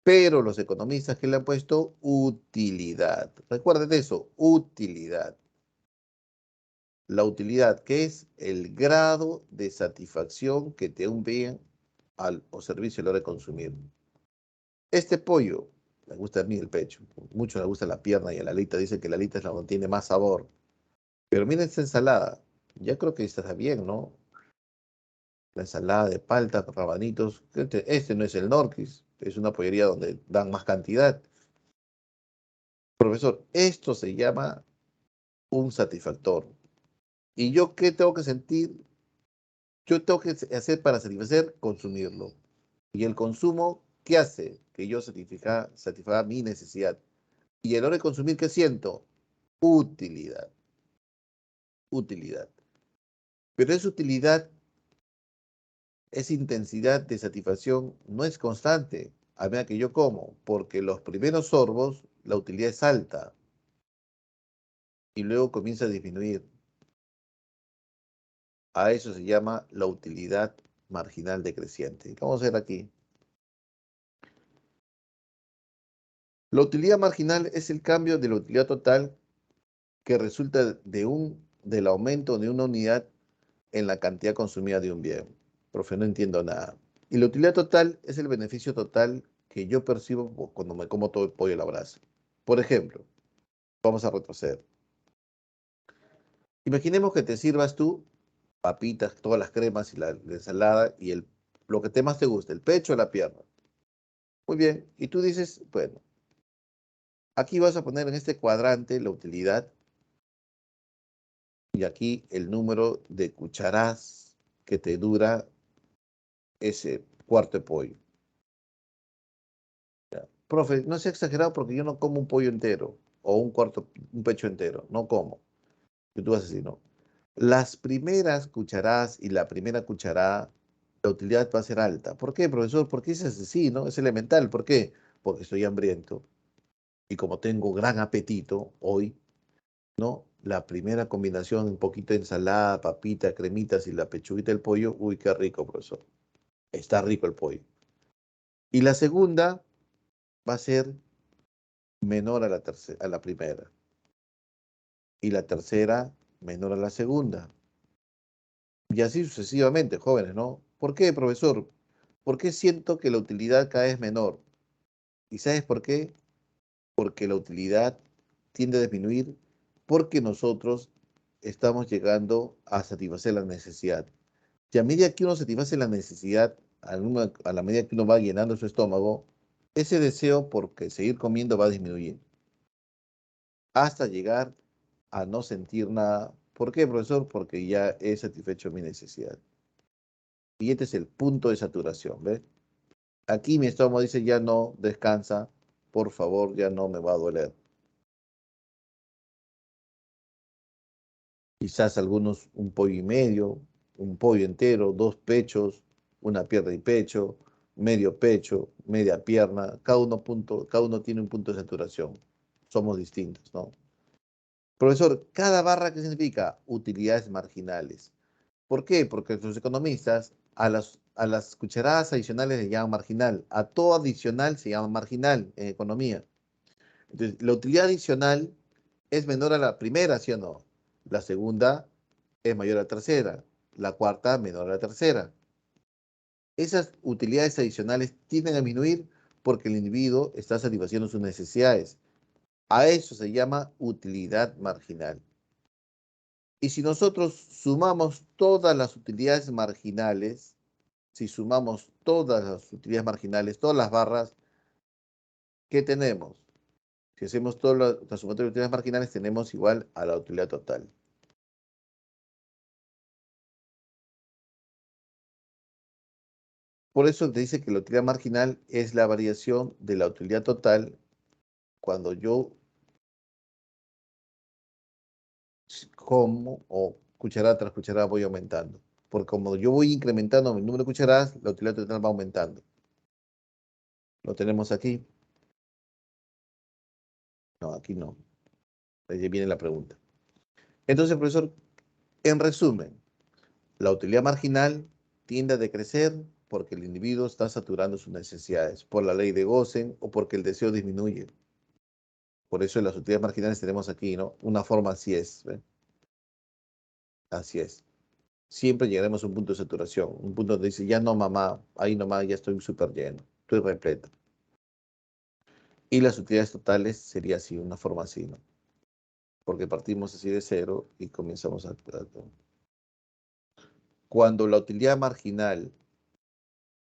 Pero los economistas que le han puesto utilidad. Recuerden eso, utilidad. La utilidad, que es el grado de satisfacción que te da un bien o servicio a la hora de consumir. Este pollo, me gusta a mí el pecho, mucho me gusta la pierna y la alita, dicen que la alita es la que tiene más sabor. Pero miren esta ensalada, ya creo que está bien, ¿no? La ensalada de palta, rabanitos. Este no es el Norquis, es una pollería donde dan más cantidad. Profesor, esto se llama un satisfactor. ¿Y yo qué tengo que sentir? Yo tengo que hacer para satisfacer, consumirlo. Y el consumo, ¿qué hace? Que yo satisfaga mi necesidad. Y a la hora de consumir, ¿qué siento? Utilidad. Utilidad. Pero esa utilidad, esa intensidad de satisfacción no es constante a medida que yo como, porque los primeros sorbos, la utilidad es alta y luego comienza a disminuir. A eso se llama la utilidad marginal decreciente. Vamos a ver aquí. La utilidad marginal es el cambio de la utilidad total que resulta del aumento de una unidad en la cantidad consumida de un bien. Profe, no entiendo nada. Y la utilidad total es el beneficio total que yo percibo cuando me como todo el pollo a la brasa. Por ejemplo, vamos a retroceder. Imaginemos que te sirvas tú papitas, todas las cremas y la ensalada y lo que te más te gusta, el pecho o la pierna. Muy bien, y tú dices, bueno, aquí vas a poner en este cuadrante la utilidad y aquí el número de cucharadas que te dura ese cuarto de pollo. Profe, no sea exagerado porque yo no como un pollo entero o un pecho entero, no como. Y tú vas a decir, no. Las primeras cucharadas y la primera cucharada, la utilidad va a ser alta. ¿Por qué, profesor? Porque es así, ¿no? Es elemental. ¿Por qué? Porque estoy hambriento y como tengo gran apetito hoy, ¿no? La primera combinación, un poquito de ensalada, papita, cremitas y la pechuguita del pollo, uy, qué rico, profesor. Está rico el pollo. Y la segunda va a ser menor a a la primera. Y la tercera menor a la segunda. Y así sucesivamente, jóvenes, ¿no? ¿Por qué, profesor? ¿Por qué siento que la utilidad cada vez es menor? ¿Y sabes por qué? Porque la utilidad tiende a disminuir porque nosotros estamos llegando a satisfacer la necesidad. Y a medida que uno satisface la necesidad, a la medida que uno va llenando su estómago, ese deseo por seguir comiendo va disminuyendo hasta llegar a no sentir nada. ¿Por qué, profesor? Porque ya he satisfecho mi necesidad. Y este es el punto de saturación, ¿ves? Aquí mi estómago dice, ya no, descansa, por favor, ya no me va a doler. Quizás algunos un pollo y medio, un pollo entero, dos pechos, una pierna y pecho, media pierna, cada uno tiene un punto de saturación. Somos distintos, ¿no? Profesor, cada barra, ¿qué significa? Utilidades marginales. ¿Por qué? Porque los economistas a las cucharadas adicionales le llaman marginal. A todo adicional se llama marginal en economía. Entonces, la utilidad adicional es menor a la primera, ¿sí o no? La segunda es mayor a la tercera. La cuarta menor a la tercera. Esas utilidades adicionales tienden a disminuir porque el individuo está satisfaciendo sus necesidades. A eso se llama utilidad marginal. Y si nosotros sumamos todas las utilidades marginales, si sumamos todas las utilidades marginales, todas las barras, ¿qué tenemos? Si hacemos todas las sumatorias de utilidades marginales, tenemos igual a la utilidad total. Por eso te dice que la utilidad marginal es la variación de la utilidad total cuando yo como o cucharada tras cucharada voy aumentando. Porque como yo voy incrementando mi número de cucharadas, la utilidad total va aumentando. Lo tenemos aquí. No, aquí no. Ahí viene la pregunta. Entonces, profesor, en resumen, la utilidad marginal tiende a decrecer porque el individuo está saturando sus necesidades por la ley de Gosen o porque el deseo disminuye. Por eso en las utilidades marginales tenemos aquí, ¿no? Una forma así es, ¿ve? Así es. Siempre llegaremos a un punto de saturación, un punto donde dice, ya no mamá, ahí nomás ya estoy súper lleno, estoy repleto. Y las utilidades totales sería así, una forma así, ¿no? Porque partimos así de cero y comenzamos Cuando la utilidad marginal,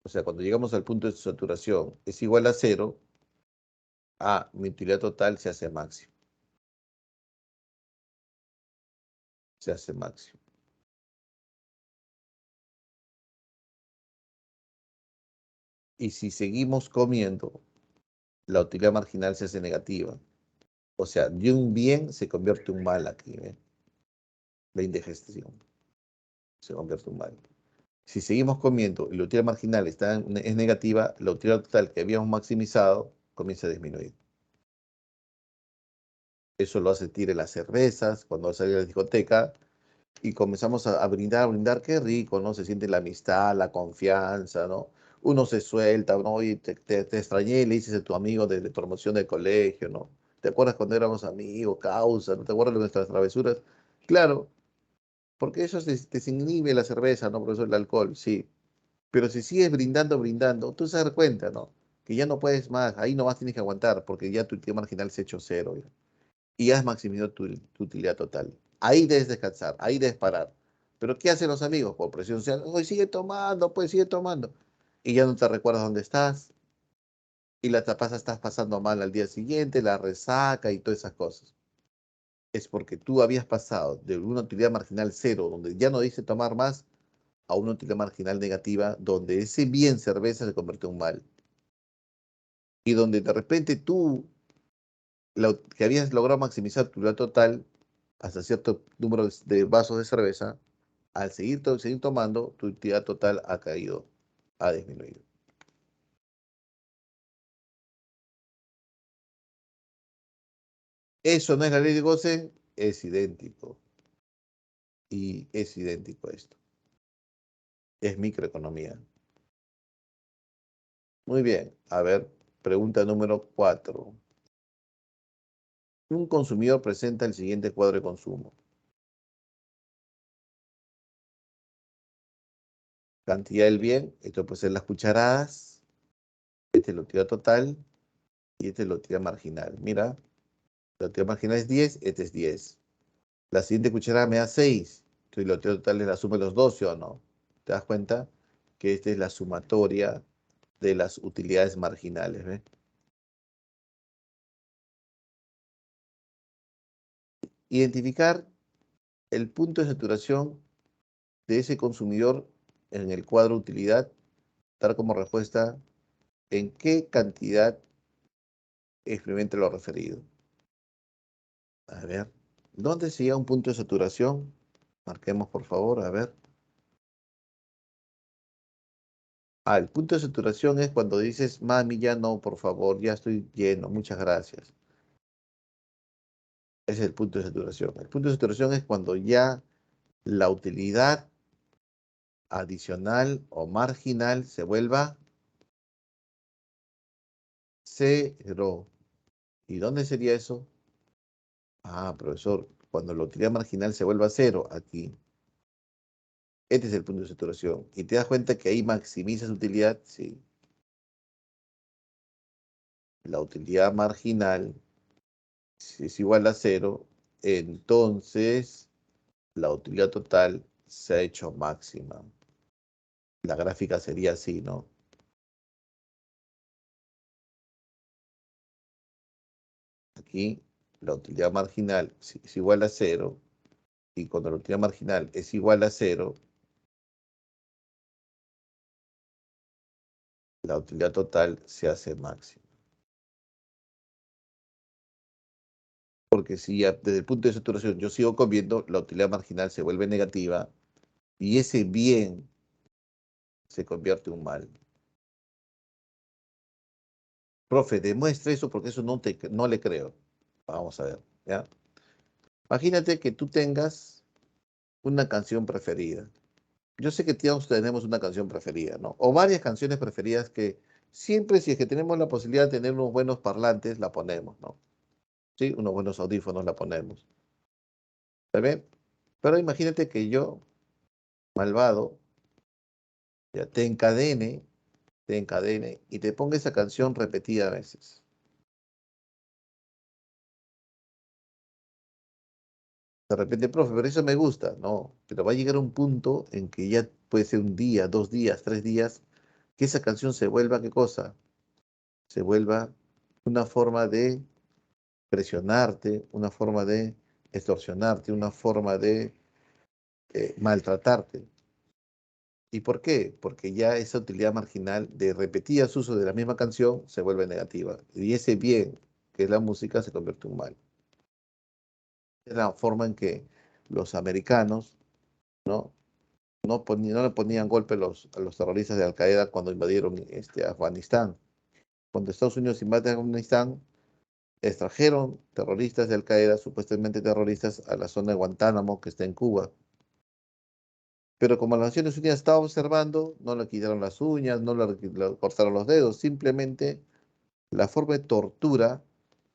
o sea, cuando llegamos al punto de saturación, es igual a cero, mi utilidad total se hace máximo. Se hace máximo. Y si seguimos comiendo, la utilidad marginal se hace negativa. O sea, de un bien se convierte en un mal aquí, ¿eh? La indigestión se convierte en un mal. Si seguimos comiendo y la utilidad marginal es negativa, la utilidad total que habíamos maximizado comienza a disminuir. Eso lo hace sentir en las cervezas, cuando sale a la discoteca, y comenzamos a brindar, qué rico, ¿no? Se siente la amistad, la confianza, ¿no? Uno se suelta, ¿no? Oye, te extrañé, le dices a tu amigo de promoción del colegio, ¿no? ¿Te acuerdas cuando éramos amigos, causa, ¿no te acuerdas de nuestras travesuras? Claro, porque eso te desinhibe la cerveza, ¿no? Por eso el alcohol, sí. Pero si sigues brindando, brindando, tú se das cuenta, ¿no? Que ya no puedes más, ahí nomás tienes que aguantar, porque ya tu utilidad marginal se ha hecho cero, ¿ya? Y has maximizado tu utilidad total. Ahí debes descansar, ahí debes parar. Pero ¿qué hacen los amigos? Por presión social, hoy sigue tomando, pues sigue tomando. Y ya no te recuerdas dónde estás. Y estás pasando mal al día siguiente, la resaca y todas esas cosas. Es porque tú habías pasado de una utilidad marginal cero, donde ya no dice tomar más, a una utilidad marginal negativa, donde ese bien cerveza se convirtió en un mal. Y donde de repente tú, que habías logrado maximizar tu utilidad total hasta cierto número de vasos de cerveza, al seguir tomando, tu utilidad total ha caído, ha disminuido. Eso no es la ley de Goce, es idéntico. Y es idéntico a esto. Es microeconomía. Muy bien. A ver, pregunta número 4. Un consumidor presenta el siguiente cuadro de consumo. Cantidad del bien, esto puede ser las cucharadas, este es la utilidad total y este es la utilidad marginal. Mira, la utilidad marginal es 10, este es 10. La siguiente cucharada me da 6, entonces la utilidad total es la suma de los dos, ¿sí o no? ¿Te das cuenta? Que esta es la sumatoria de las utilidades marginales, ¿ves? Identificar el punto de saturación de ese consumidor en el cuadro utilidad, dar como respuesta en qué cantidad experimenta lo referido. A ver, ¿dónde se llega a un punto de saturación? Marquemos, por favor, a ver. Ah, el punto de saturación es cuando dices, mami, ya no, por favor, ya estoy lleno, muchas gracias. Ese es el punto de saturación. El punto de saturación es cuando ya la utilidad adicional o marginal se vuelva cero. ¿Y dónde sería eso? Ah, profesor, cuando la utilidad marginal se vuelva cero, aquí. Este es el punto de saturación. ¿Y te das cuenta que ahí maximizas utilidad? Sí. La utilidad marginal, si es igual a cero, entonces la utilidad total se ha hecho máxima. La gráfica sería así, ¿no? Aquí la utilidad marginal si es igual a cero, y cuando la utilidad marginal es igual a cero, la utilidad total se hace máxima. Porque si desde el punto de saturación yo sigo comiendo, la utilidad marginal se vuelve negativa y ese bien se convierte en un mal. Profe, demuestre eso porque eso no le creo. Vamos a ver, ¿ya? Imagínate que tú tengas una canción preferida. Yo sé que todos tenemos una canción preferida, ¿no? O varias canciones preferidas que siempre, si es que tenemos la posibilidad de tener unos buenos parlantes, la ponemos, ¿no? Sí, unos buenos audífonos la ponemos. ¿Está bien? Pero imagínate que yo, malvado, ya te encadene y te ponga esa canción repetida veces. De repente, profe, pero eso me gusta. No, pero va a llegar un punto en que ya puede ser un día, 2 días, 3 días, que esa canción se vuelva, ¿qué cosa? Se vuelva una forma de presionarte, una forma de extorsionarte, una forma de maltratarte. ¿Y por qué? Porque ya esa utilidad marginal de repetidas usos de la misma canción se vuelve negativa. Y ese bien, que es la música, se convierte en un mal. Es la forma en que los americanos, ¿no? No le ponían golpe a los terroristas de Al Qaeda cuando invadieron Afganistán. Cuando Estados Unidos invade Afganistán, extrajeron terroristas de Al Qaeda, supuestamente terroristas, a la zona de Guantánamo, que está en Cuba. Pero como las Naciones Unidas estaba observando, no le quitaron las uñas, le cortaron los dedos, simplemente la forma de tortura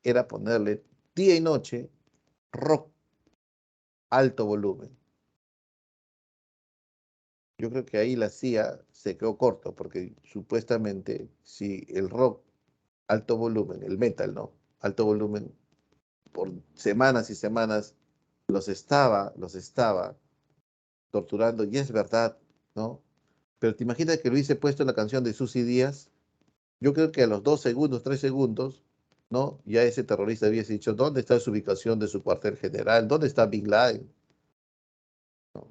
era ponerle día y noche rock alto volumen. Yo creo que ahí la CIA se quedó corto, porque supuestamente si el rock alto volumen, el metal, ¿no? Alto volumen, por semanas y semanas los estaba torturando, y es verdad, ¿no? Pero te imaginas que lo hubiese puesto en la canción de Susy Díaz. Yo creo que a los 2 segundos, 3 segundos, ¿no? Ya ese terrorista hubiese dicho, ¿dónde está su ubicación de su cuartel general? ¿Dónde está Bin Laden? ¿No?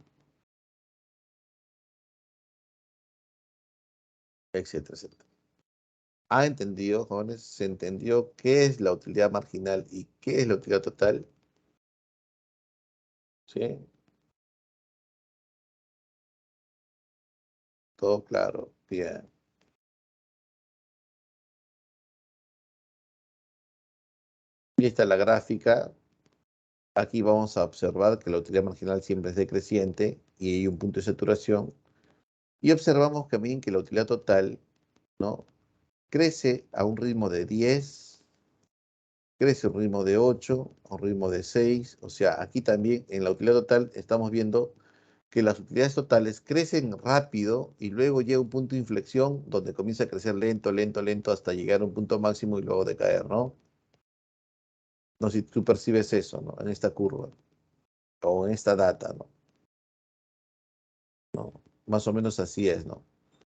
Etcétera, etcétera. ¿Ha entendido, jóvenes? ¿Se entendió qué es la utilidad marginal y qué es la utilidad total? ¿Sí? Todo claro. Bien. Y esta es la gráfica. Aquí vamos a observar que la utilidad marginal siempre es decreciente y hay un punto de saturación. Y observamos también que la utilidad total, ¿no? Crece a un ritmo de 10, crece a un ritmo de 8, a un ritmo de 6. O sea, aquí también en la utilidad total estamos viendo que las utilidades totales crecen rápido y luego llega un punto de inflexión donde comienza a crecer lento, lento, lento hasta llegar a un punto máximo y luego decaer, ¿no? No sé si tú percibes eso, ¿no? En esta curva o en esta data, ¿no? ¿No? Más o menos así es, ¿no?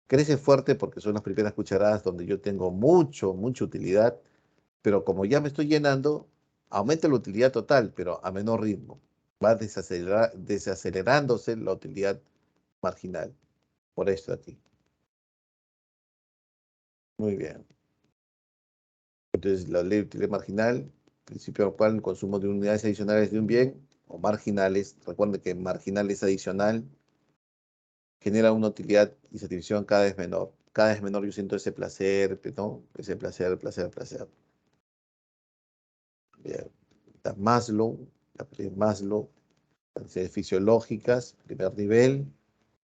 Crece fuerte porque son las primeras cucharadas donde yo tengo mucha utilidad, pero como ya me estoy llenando, aumenta la utilidad total, pero a menor ritmo. Va desacelerándose la utilidad marginal. Por esto aquí. Muy bien. Entonces, la ley de utilidad marginal, principio al cual el consumo de unidades adicionales de un bien, o marginales, recuerden que marginal es adicional, genera una utilidad y satisfacción cada vez menor. Cada vez menor yo siento ese placer, ¿no? Ese placer, placer, placer. Bien. Está Maslow, la pirámide de Maslow, las necesidades fisiológicas, primer nivel,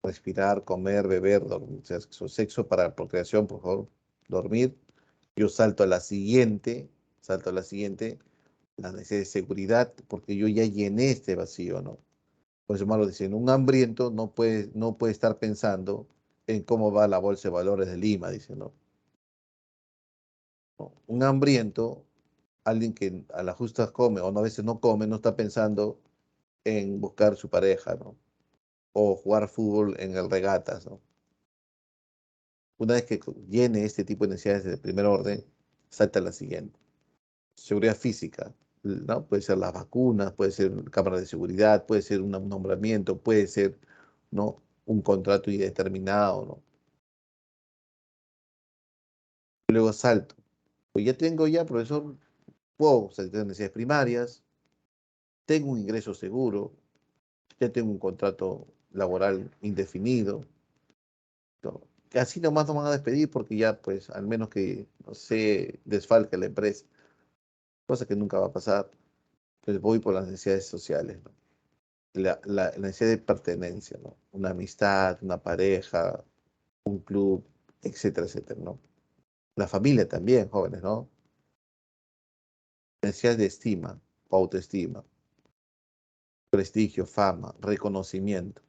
respirar, comer, beber, dormir, sexo para procreación, por favor, dormir. Yo salto a la siguiente, la necesidad de seguridad, porque yo ya llené este vacío, ¿no? Por eso Marx dice, un hambriento no puede estar pensando en cómo va la bolsa de valores de Lima, dice, ¿no? No. Un hambriento, alguien que a las justas come o no, a veces no come, no está pensando en buscar su pareja, ¿no? O jugar fútbol en el regatas, ¿no? Una vez que llene este tipo de necesidades de primer orden, salta a la siguiente. Seguridad física, ¿no? Puede ser las vacunas, puede ser cámaras de seguridad, puede ser un nombramiento, puede ser, ¿no? Un contrato indeterminado, ¿no? Luego salto. Pues ya tengo ya, profesor, puedo satisfacer necesidades primarias, tengo un ingreso seguro, ya tengo un contrato laboral indefinido, ¿no? Que así nomás no van a despedir porque ya, pues, al menos que, no sé, desfalque la empresa, cosa que nunca va a pasar, pues voy por las necesidades sociales, ¿no? La necesidad de pertenencia, ¿no? Una amistad, una pareja, un club, etcétera, etcétera, ¿no? La familia también, jóvenes, ¿no? Necesidades de estima o autoestima, prestigio, fama, reconocimiento,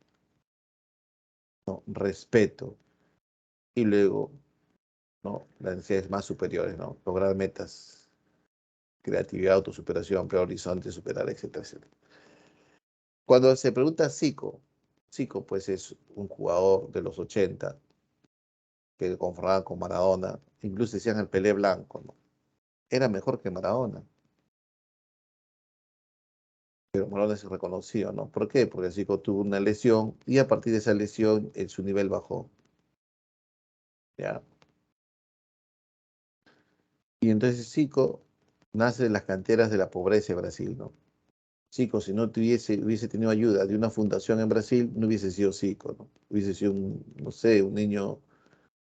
¿no? Respeto y luego, ¿no? Las necesidades más superiores, ¿no? Lograr metas, creatividad, autosuperación, ampliar horizontes, superar, etcétera, etcétera. Cuando se pregunta Zico pues es un jugador de los 80 que conformaba con Maradona, incluso decían el Pelé blanco, ¿no? Era mejor que Maradona, pero Maradona se reconoció, ¿no? ¿Por qué? Porque Zico tuvo una lesión y a partir de esa lesión su nivel bajó, ¿ya? Y entonces Zico nace de las canteras de la pobreza de Brasil, ¿no? Zico, si no hubiese tenido ayuda de una fundación en Brasil, no hubiese sido Zico, ¿no? Hubiese sido no sé, un niño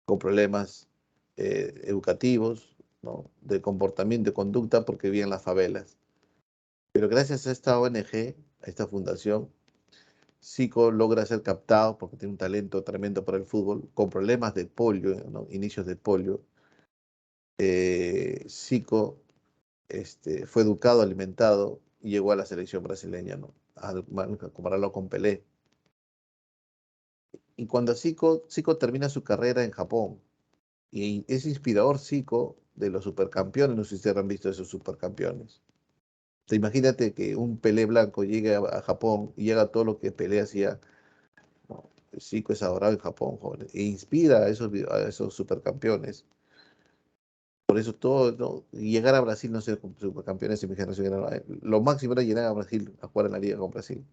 con problemas educativos, ¿no? De comportamiento, de conducta, porque vivía en las favelas. Pero gracias a esta ONG, a esta fundación, Zico logra ser captado porque tiene un talento tremendo para el fútbol, con problemas de polio, ¿no? Inicios de polio. Zico fue educado, alimentado y llegó a la selección brasileña, ¿no? Compararlo con Pelé. Y cuando Zico termina su carrera en Japón, y es inspirador Zico de los supercampeones, no sé si ustedes han visto esos supercampeones. Imagínate que un Pelé blanco llegue a Japón y haga todo lo que Pelé hacía. No, el Zico es adorado en Japón, jóvenes, e inspira a esos supercampeones. Por eso todo, ¿no? Y llegar a Brasil, no ser supercampeones en mi generación, lo máximo era llegar a Brasil a jugar en la liga con Brasil.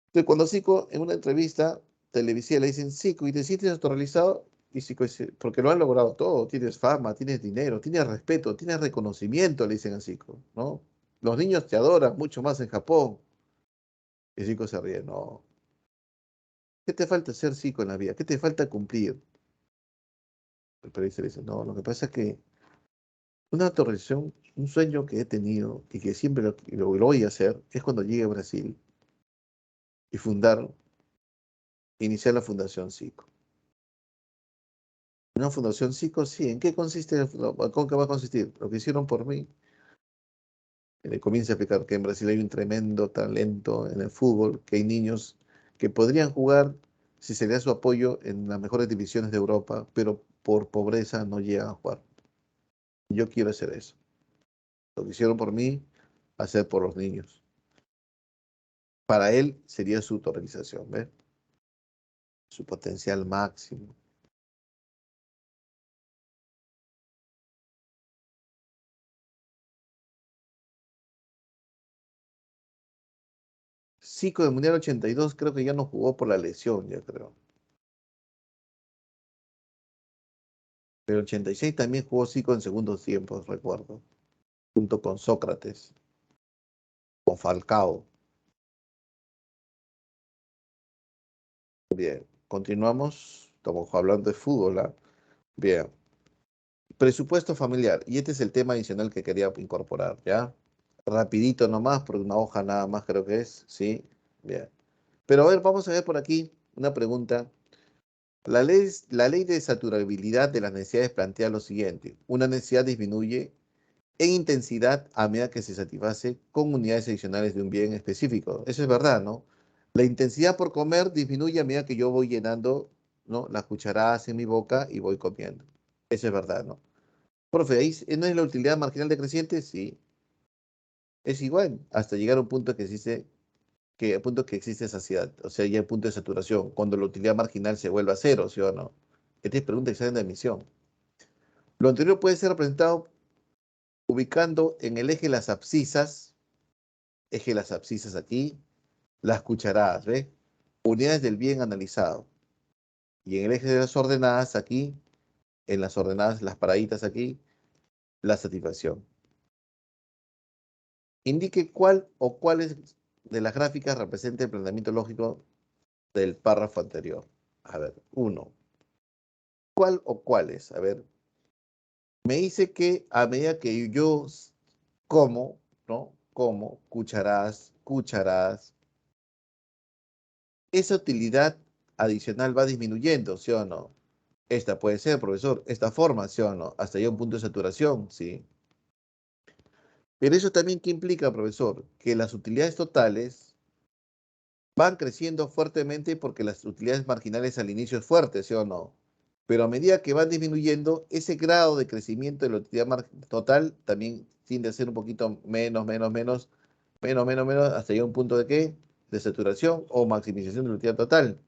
Entonces, cuando Zico, en una entrevista televisiva, le dicen, Zico, ¿y te sientes autorrealizado? Y Zico dice, porque lo han logrado todo, tienes fama, tienes dinero, tienes respeto, tienes reconocimiento, le dicen a Zico, ¿no? Los niños te adoran mucho más en Japón. Y Zico se ríe, no. ¿Qué te falta ser Zico en la vida? ¿Qué te falta cumplir? El periodista le dice, no, lo que pasa es que una autorrealización, un sueño que he tenido y que siempre lo voy a hacer, es cuando llegue a Brasil y iniciar la Fundación Zico. Una fundación psico, sí. ¿En qué consiste? ¿Con qué va a consistir? Lo que hicieron por mí. Le comienza a explicar que en Brasil hay un tremendo talento en el fútbol, que hay niños que podrían jugar si se le da su apoyo en las mejores divisiones de Europa, pero por pobreza no llegan a jugar. Yo quiero hacer eso. Lo que hicieron por mí, hacer por los niños. Para él sería su autorización, ¿ves? Su potencial máximo. Zico del Mundial 82 creo que ya no jugó por la lesión, ya creo. Pero 86 también jugó Zico en segundos tiempos, recuerdo, junto con Sócrates, con Falcao. Bien, continuamos. Estamos hablando de fútbol, ¿ah? Bien, presupuesto familiar. Y este es el tema adicional que quería incorporar, ¿ya? Rapidito nomás, por una hoja nada más creo que es, ¿sí? Bien. Pero a ver, vamos a ver por aquí una pregunta. La ley de saturabilidad de las necesidades plantea lo siguiente. Una necesidad disminuye en intensidad a medida que se satisface con unidades adicionales de un bien específico. Eso es verdad, ¿no? La intensidad por comer disminuye a medida que yo voy llenando, ¿no? Las cucharadas en mi boca y voy comiendo. Eso es verdad, ¿no? Profe, ¿ahí no es la utilidad marginal decreciente? Sí, es igual, hasta llegar a un punto a punto que existe saciedad, o sea, ya el punto de saturación, cuando la utilidad marginal se vuelve a cero, ¿sí o no? Esta es pregunta examen de admisión. Lo anterior puede ser representado ubicando en el eje de las abscisas aquí, las cucharadas, ¿ve? Unidades del bien analizado. Y en el eje de las ordenadas aquí, en las ordenadas, las paraditas aquí, la satisfacción. Indique cuál o cuáles de las gráficas representa el planteamiento lógico del párrafo anterior. A ver, uno. ¿Cuál o cuáles? A ver, me dice que a medida que yo como, ¿no? Como cucharadas, cucharadas, esa utilidad adicional va disminuyendo, ¿sí o no? Esta puede ser, profesor, esta forma, ¿sí o no? Hasta ya un punto de saturación, ¿sí? Pero eso también, ¿qué implica, profesor? Que las utilidades totales van creciendo fuertemente porque las utilidades marginales al inicio es fuerte, ¿sí o no? Pero a medida que van disminuyendo, ese grado de crecimiento de la utilidad total también tiende a ser un poquito menos, hasta llegar a un punto de ¿qué? De saturación o maximización de la utilidad total.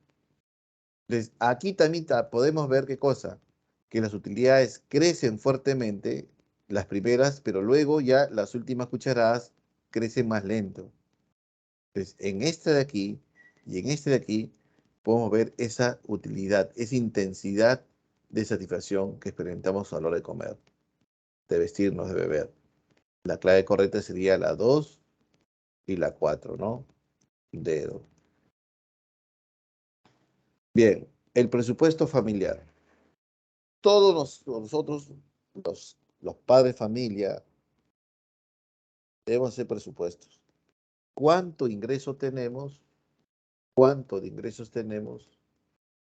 Entonces, aquí también podemos ver qué cosa, que las utilidades crecen fuertemente, las primeras, pero luego ya las últimas cucharadas crecen más lento. Entonces, en este de aquí y en este de aquí, podemos ver esa utilidad, esa intensidad de satisfacción que experimentamos a la hora de comer, de vestirnos, de beber. La clave correcta sería la 2 y la 4, ¿no? Dedo. Bien, el presupuesto familiar. Todos nosotros, los padres de familia, debemos hacer presupuestos. ¿Cuánto ingreso tenemos? ¿Cuánto de ingresos tenemos?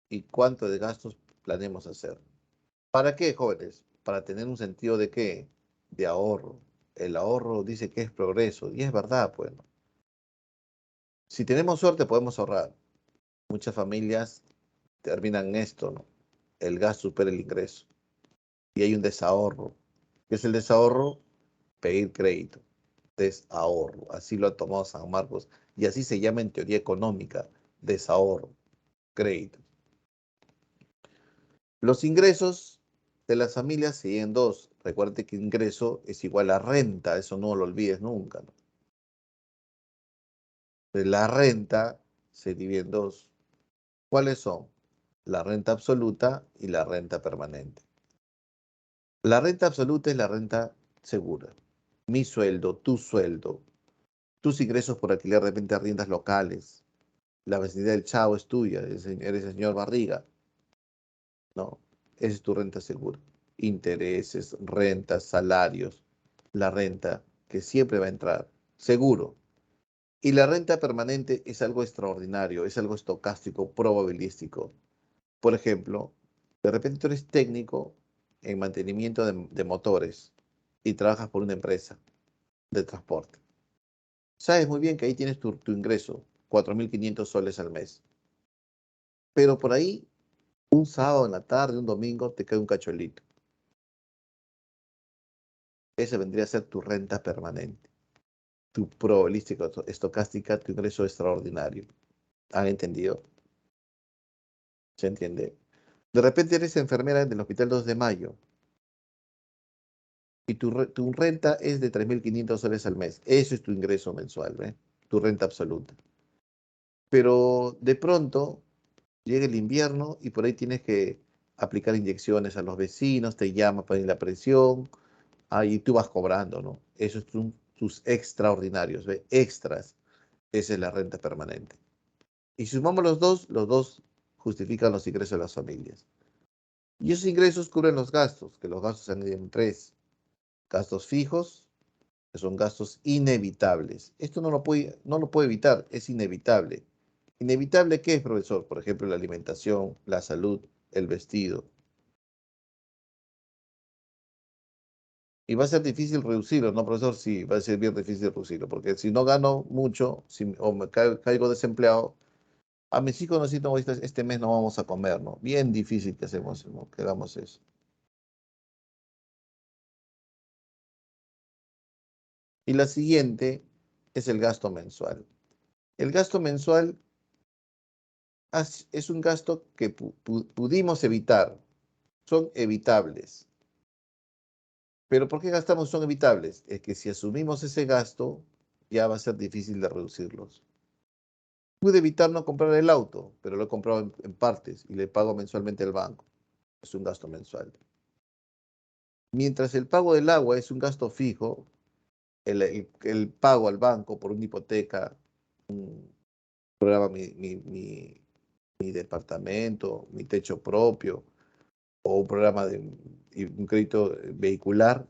¿Y cuánto de gastos planeamos hacer? ¿Para qué, jóvenes? Para tener un sentido de qué? De ahorro. El ahorro dice que es progreso, y es verdad, pues, ¿no? Si tenemos suerte, podemos ahorrar. Muchas familias terminan en esto, ¿no? El gasto supera el ingreso. Y hay un desahorro. ¿Qué es el desahorro? Pedir crédito. desahorro. Así lo ha tomado San Marcos y así se llama en teoría económica, desahorro, crédito. Los ingresos de las familias se dividen en dos. Recuerde que ingreso es igual a renta, eso no lo olvides nunca, ¿no? La renta se divide en dos. ¿Cuáles son? La renta absoluta y la renta permanente. La renta absoluta es la renta segura. Mi sueldo, tu sueldo, tus ingresos por alquiler de repente arriendas locales. La vecindad del Chavo es tuya, eres el señor Barriga. No, esa es tu renta segura. Intereses, rentas, salarios, la renta que siempre va a entrar, seguro. Y la renta permanente es algo extraordinario, es algo estocástico, probabilístico. Por ejemplo, de repente tú eres técnico en mantenimiento de motores y trabajas por una empresa de transporte. Sabes muy bien que ahí tienes tu ingreso, 4.500 soles al mes. Pero por ahí, un sábado en la tarde, un domingo, te cae un cachuelito. Esa vendría a ser tu renta permanente, tu probabilística estocástica, tu ingreso extraordinario. ¿Han entendido? ¿Se entiende? De repente eres enfermera del Hospital 2 de Mayo y tu renta es de 3.500 soles al mes. Eso es tu ingreso mensual, ¿ve? Tu renta absoluta. Pero de pronto llega el invierno y por ahí tienes que aplicar inyecciones a los vecinos, te llama para ir la presión, ahí tú vas cobrando, ¿no? Esos son tus extraordinarios, ¿ve? Extras. Esa es la renta permanente. Y si sumamos los dos justifican los ingresos de las familias. Y esos ingresos cubren los gastos, que los gastos se dividen en tres. Gastos fijos, que son gastos inevitables. Esto no lo puede evitar, es inevitable. ¿Inevitable qué es, profesor? Por ejemplo, la alimentación, la salud, el vestido. Y va a ser difícil reducirlo, ¿no, profesor? Sí, va a ser bien difícil reducirlo, porque si no gano mucho, o me caigo desempleado, a mis hijos necesito, este mes no vamos a comer, ¿no? Bien difícil que hacemos, ¿no? Que hagamos eso. Y la siguiente es el gasto mensual. El gasto mensual es un gasto que pudimos evitar, son evitables. Pero ¿por qué gastamos son evitables? Es que si asumimos ese gasto, ya va a ser difícil de reducirlos. Pude evitar no comprar el auto, pero lo he comprado en partes y le pago mensualmente al banco. Es un gasto mensual. Mientras el pago del agua es un gasto fijo, el pago al banco por una hipoteca, programa mi departamento, mi techo propio, o un programa de un crédito vehicular,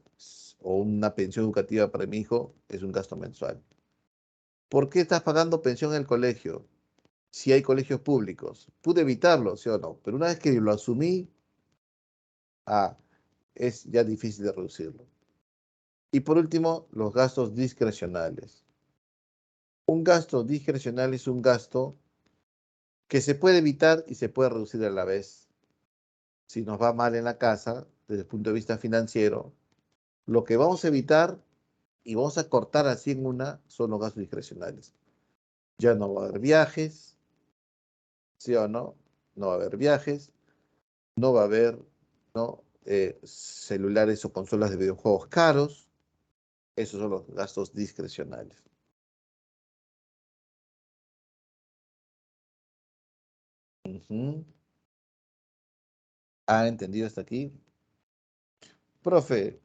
o una pensión educativa para mi hijo, es un gasto mensual. ¿Por qué estás pagando pensión en el colegio? Si hay colegios públicos. Pude evitarlo, ¿sí o no? Pero una vez que lo asumí, ah, es ya difícil de reducirlo. Y por último, los gastos discrecionales. Un gasto discrecional es un gasto que se puede evitar y se puede reducir a la vez. Si nos va mal en la casa, desde el punto de vista financiero, lo que vamos a evitar y vamos a cortar así en una son los gastos discrecionales. Ya no va a haber viajes, ¿sí o no? No va a haber viajes, no va a haber, ¿no? Celulares o consolas de videojuegos caros. Esos son los gastos discrecionales. Ujú. ¿Ha entendido hasta aquí? Profe,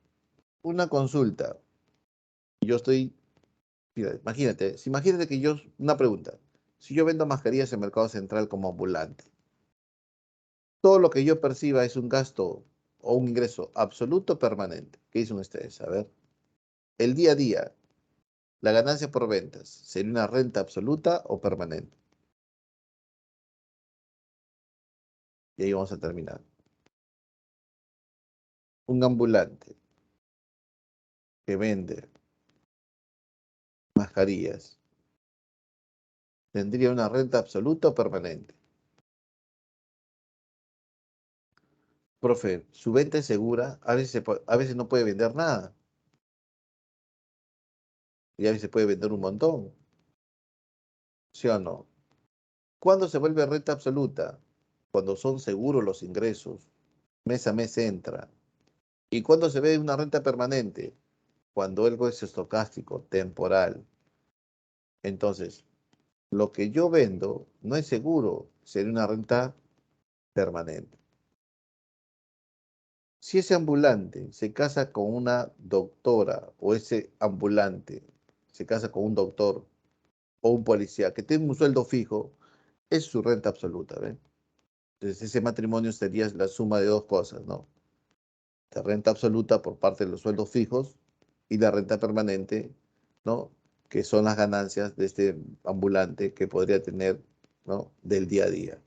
una consulta. Yo estoy, mira, imagínate que una pregunta. Si yo vendo mascarillas en Mercado Central como ambulante, todo lo que yo perciba es un gasto o un ingreso absoluto permanente. ¿Qué dicen ustedes? A ver, el día a día, la ganancia por ventas, ¿sería una renta absoluta o permanente? Y ahí vamos a terminar. Un ambulante que vende mascarillas, ¿tendría una renta absoluta o permanente? Profe, su venta es segura, a veces no puede vender nada. y ahí se puede vender un montón, ¿sí o no? ¿Cuándo se vuelve renta absoluta? Cuando son seguros los ingresos, mes a mes entra. ¿Y cuándo se ve una renta permanente? Cuando algo es estocástico, temporal. Entonces, lo que yo vendo no es seguro, sería una renta permanente. Si ese ambulante se casa con una doctora o ese ambulante se casa con un doctor o un policía que tiene un sueldo fijo, es su renta absoluta, ¿ven? Entonces ese matrimonio sería la suma de dos cosas, ¿no? La renta absoluta por parte de los sueldos fijos y la renta permanente, ¿no? Que son las ganancias de este ambulante que podría tener, ¿no? Del día a día.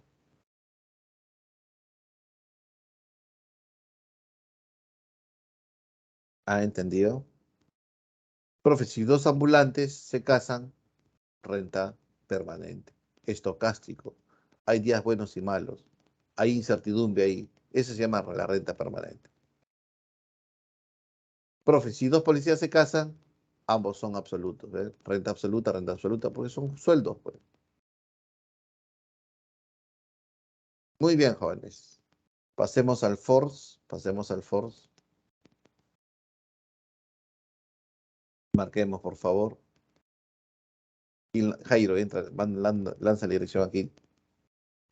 ¿Ha entendido? Profe, si dos ambulantes se casan, renta permanente, estocástico. Hay días buenos y malos. Hay incertidumbre ahí. Eso se llama la renta permanente. Profe, si dos policías se casan, ambos son absolutos, ¿eh? Renta absoluta, porque son sueldos, pues. Muy bien, jóvenes. Pasemos al force. Marquemos, por favor. Y Jairo, entra, lanza la dirección aquí.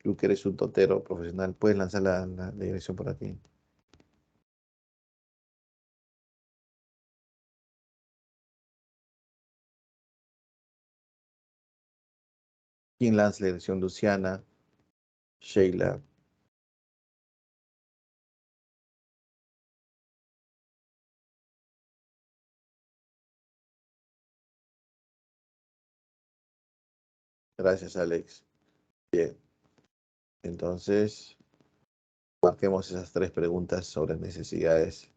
Tú que eres un totero profesional, puedes lanzar la dirección por aquí. ¿Quién lanza la dirección? Luciana, Sheila. Gracias, Alex. Bien, entonces marquemos esas tres preguntas sobre necesidades.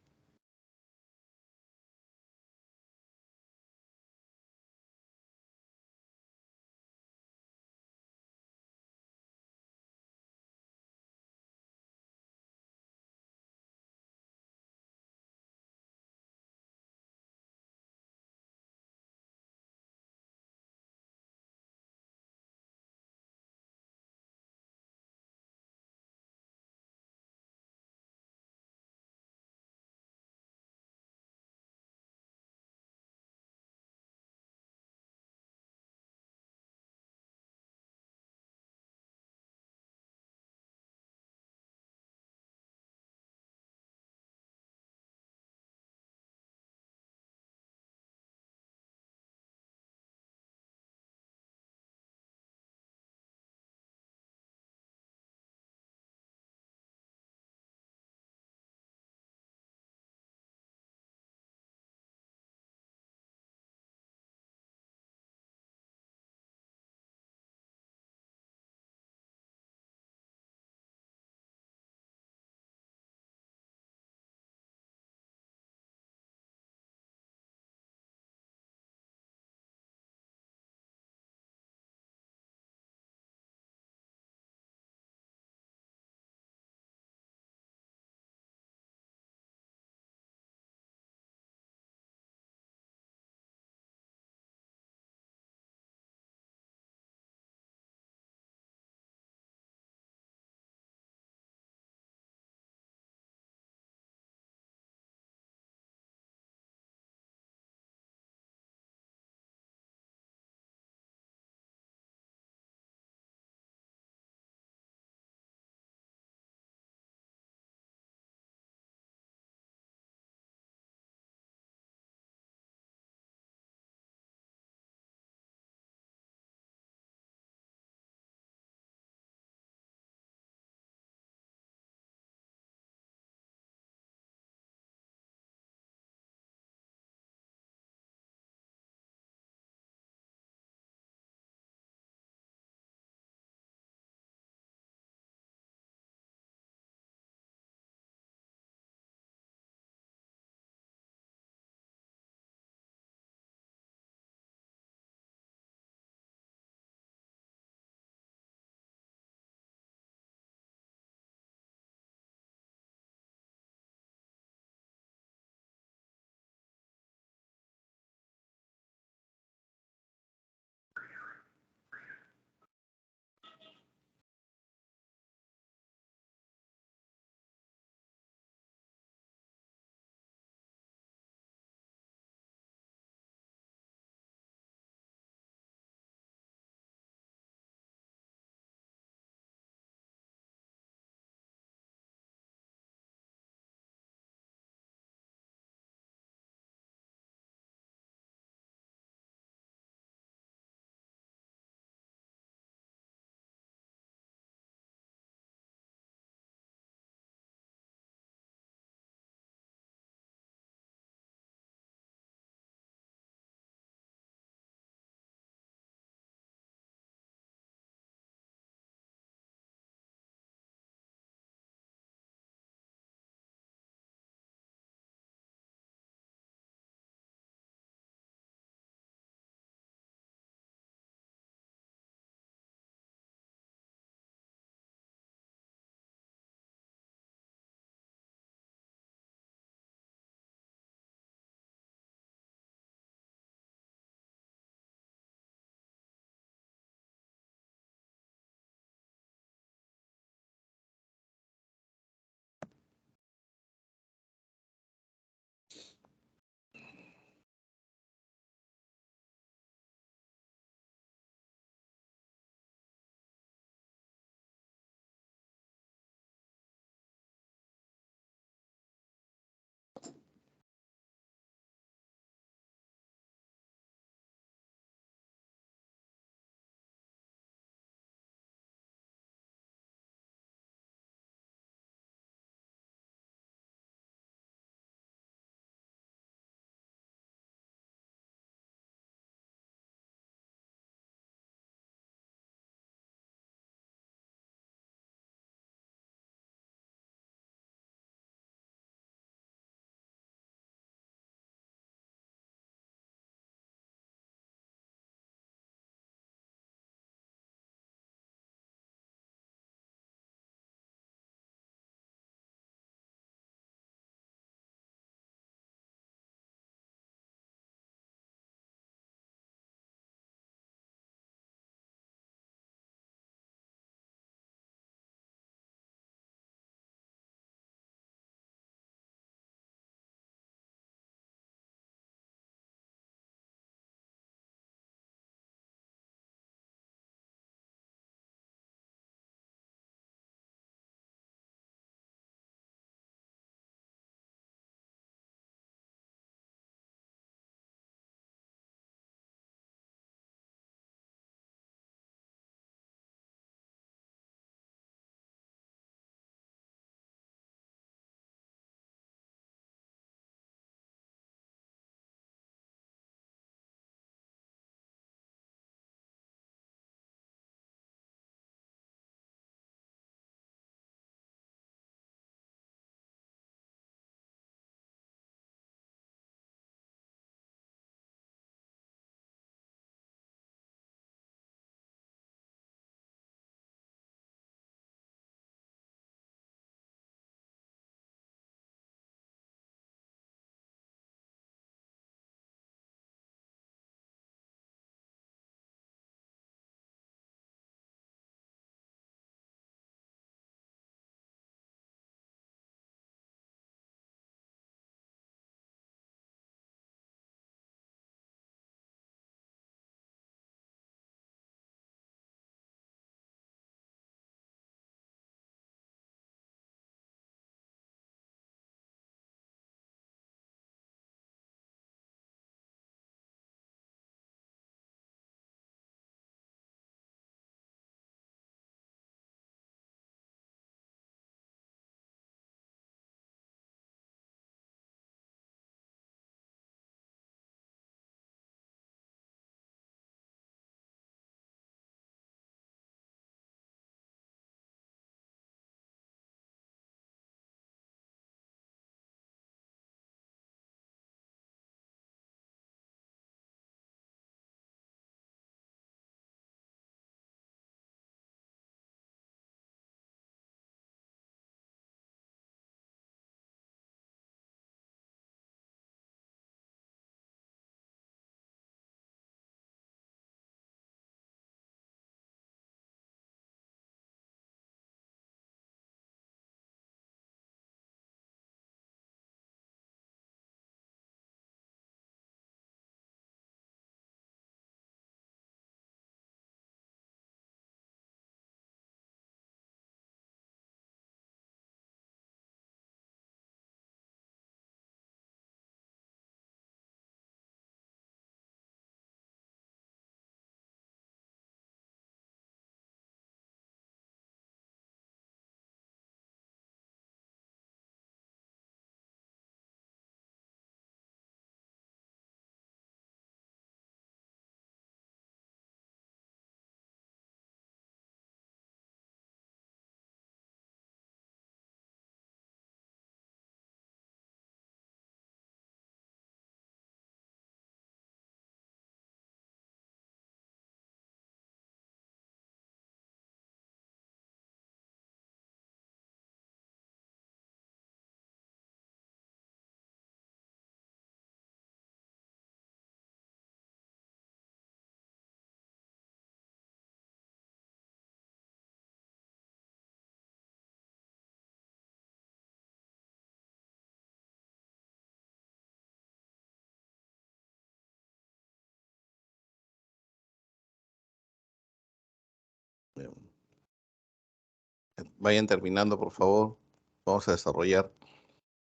vayan terminando, por favor. Vamos a desarrollar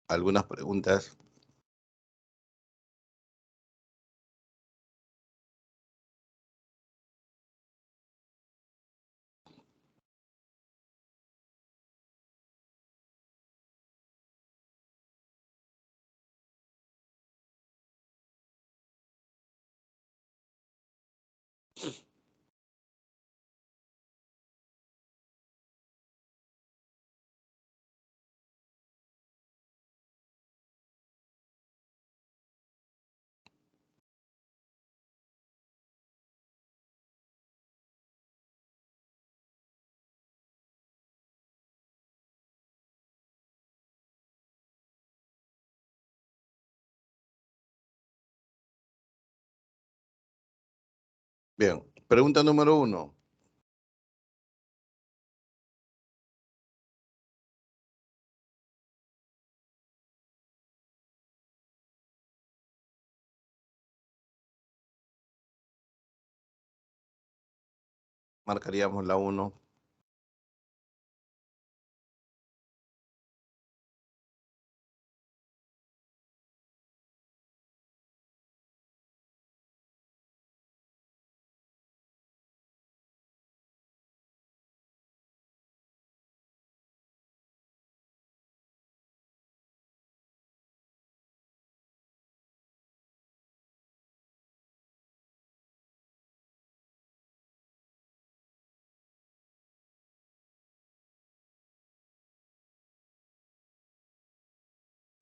algunas preguntas. Bien, pregunta número 1. Marcaríamos la 1.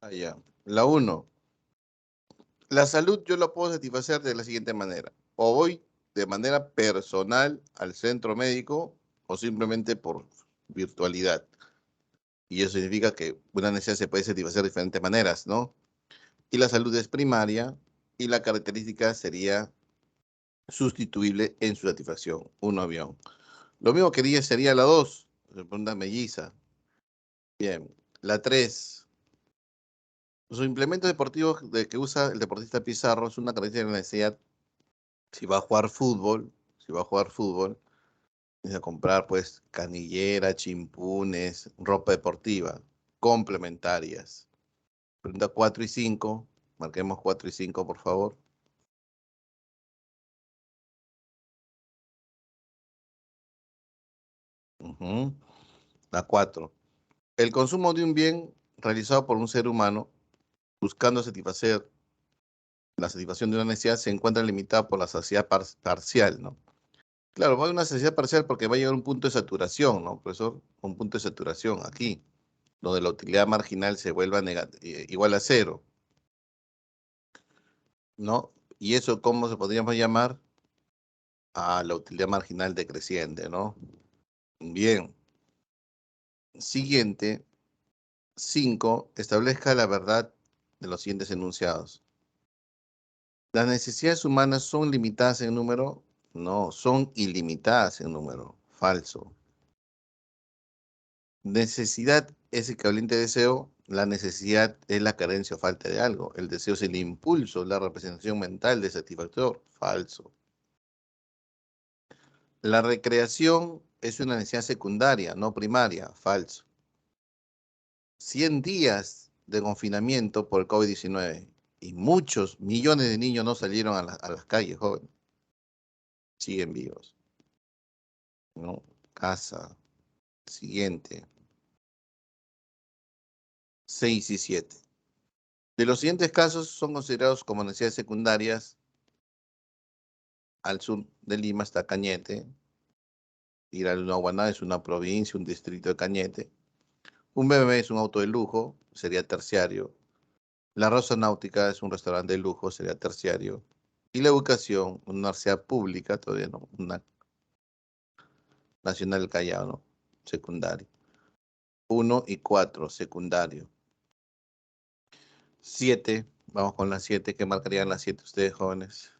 Allá. La 1. La salud yo la puedo satisfacer de la siguiente manera. O voy de manera personal al centro médico o simplemente por virtualidad. Y eso significa que una necesidad se puede satisfacer de diferentes maneras, ¿no? Y la salud es primaria y la característica sería sustituible en su satisfacción, un avión. Lo mismo que dije sería la 2, pregunta melliza. Bien, la 3. Los implementos deportivos de que usa el deportista Pizarro es una característica de la necesidad. Si va a jugar fútbol, si va a jugar fútbol, necesita comprar pues canillera, chimpunes, ropa deportiva, complementarias. Pregunta 4 y 5. Marquemos 4 y 5, por favor. Ujú. La 4. El consumo de un bien realizado por un ser humano buscando satisfacer la satisfacción de una necesidad se encuentra limitada por la saciedad parcial, ¿no? Claro, va a haber una saciedad parcial porque va a llegar a un punto de saturación, ¿no, profesor? Un punto de saturación aquí, donde la utilidad marginal se vuelva igual a cero, ¿no? Y eso, ¿cómo se podríamos llamar? A la utilidad marginal decreciente, ¿no? Bien. Siguiente, 5. Establezca la verdad de los siguientes enunciados. ¿Las necesidades humanas son limitadas en número? No, son ilimitadas en número. Falso. Necesidad es equivalente a deseo. La necesidad es la carencia o falta de algo. El deseo es el impulso, la representación mental de satisfactor. Falso. La recreación es una necesidad secundaria, no primaria. Falso. 100 días de confinamiento por el COVID-19 y muchos millones de niños no salieron a las calles, joven. Siguen vivos, ¿no? Casa. Siguiente. 6 y 7. De los siguientes casos son considerados como necesidades secundarias. Al sur de Lima está Cañete. Iraluaná es una provincia, un distrito de Cañete. Un BMW es un auto de lujo, sería terciario. La Rosa Náutica es un restaurante de lujo, sería terciario. Y la educación, una universidad pública, todavía no, una Nacional del Callao, ¿no? Secundario. 1 y 4, secundario. 7, vamos con las 7. ¿Qué marcarían las 7 ustedes, jóvenes?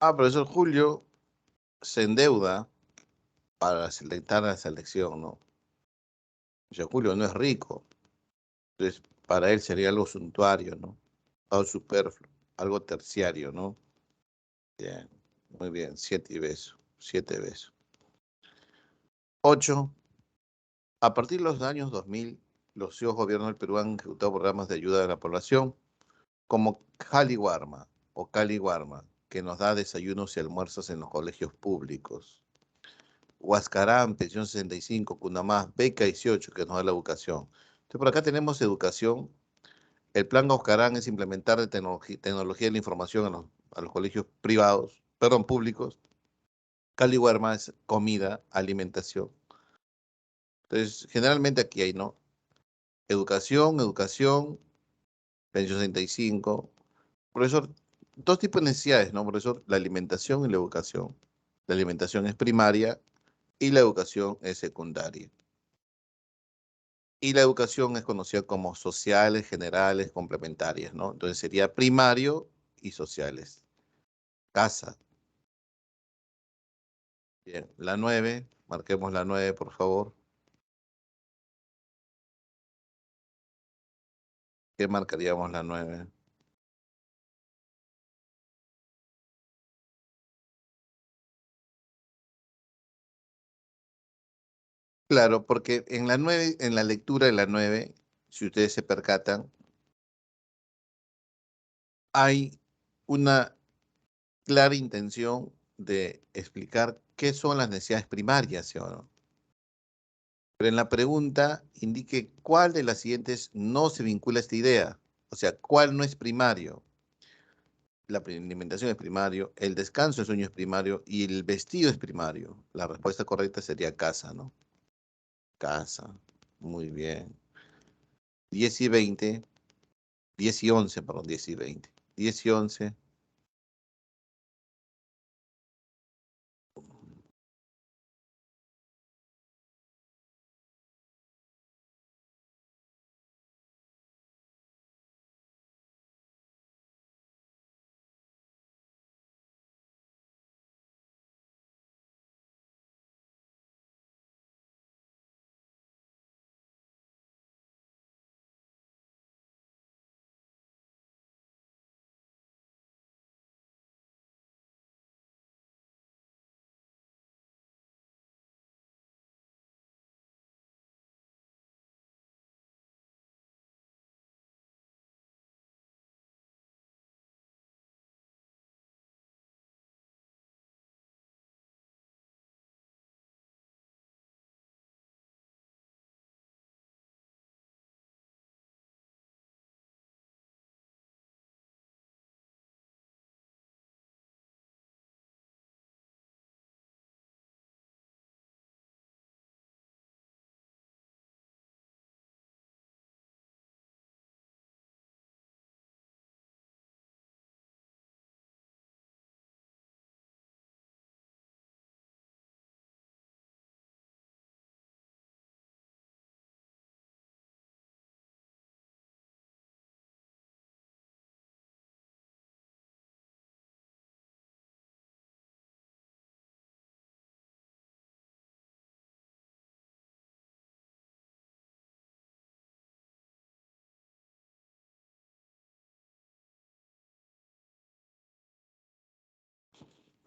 Ah, profesor Julio se endeuda para selectar la selección, ¿no? O sea, Julio no es rico, entonces para él sería algo suntuario, ¿no? Algo superfluo, algo terciario, ¿no? Bien, muy bien, 7 besos, 7 besos. 8. A partir de los años 2000, los CEOs gobiernos del Perú han ejecutado programas de ayuda a la población como Cali Warma o Cali Warma, que nos da desayunos y almuerzos en los colegios públicos. Huascarán, Pensión 65, Cunamás, Beca 18, que nos da la educación. Entonces, por acá tenemos educación. El plan Huascarán es implementar tecnología de la información a los colegios privados, perdón, públicos. Cali Warma es comida, alimentación. Entonces, generalmente aquí hay, ¿no? Educación, pensión 65. Profesor, dos tipos de necesidades, ¿no, profesor? La alimentación y la educación. La alimentación es primaria y la educación es secundaria. Y la educación es conocida como sociales, generales, complementarias, ¿no? Entonces sería primario y sociales. Casa. Bien, la 9, marquemos la 9, por favor. ¿Qué marcaríamos la 9? Claro, porque en la 9, en la lectura de la 9, si ustedes se percatan, hay una clara intención de explicar qué son las necesidades primarias, ¿sí o no? Pero en la pregunta indique cuál de las siguientes no se vincula a esta idea. O sea, cuál no es primario. La alimentación es primario, el descanso de sueño es primario y el vestido es primario. La respuesta correcta sería casa, ¿no? Casa. Muy bien. 10 y 20, 10 y 11, perdón, 10 y 20. 10 y 11.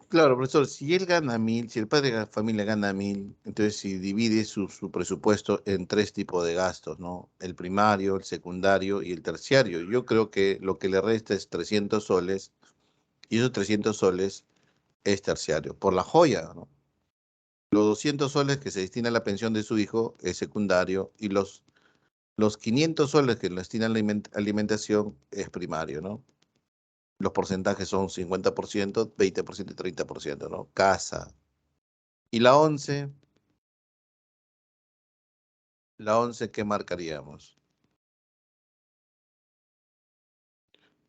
Claro, profesor, si él gana 1000, si el padre de la familia gana 1000, entonces si divide su presupuesto en tres tipos de gastos, ¿no? El primario, el secundario y el terciario. Yo creo que lo que le resta es 300 soles y esos 300 soles es terciario, por la joya, ¿no? Los 200 soles que se destina a la pensión de su hijo es secundario y los 500 soles que le destina a la alimentación es primario, ¿no? Los porcentajes son 50%, 20% y 30%, ¿no? Casa. Y la once, ¿qué marcaríamos?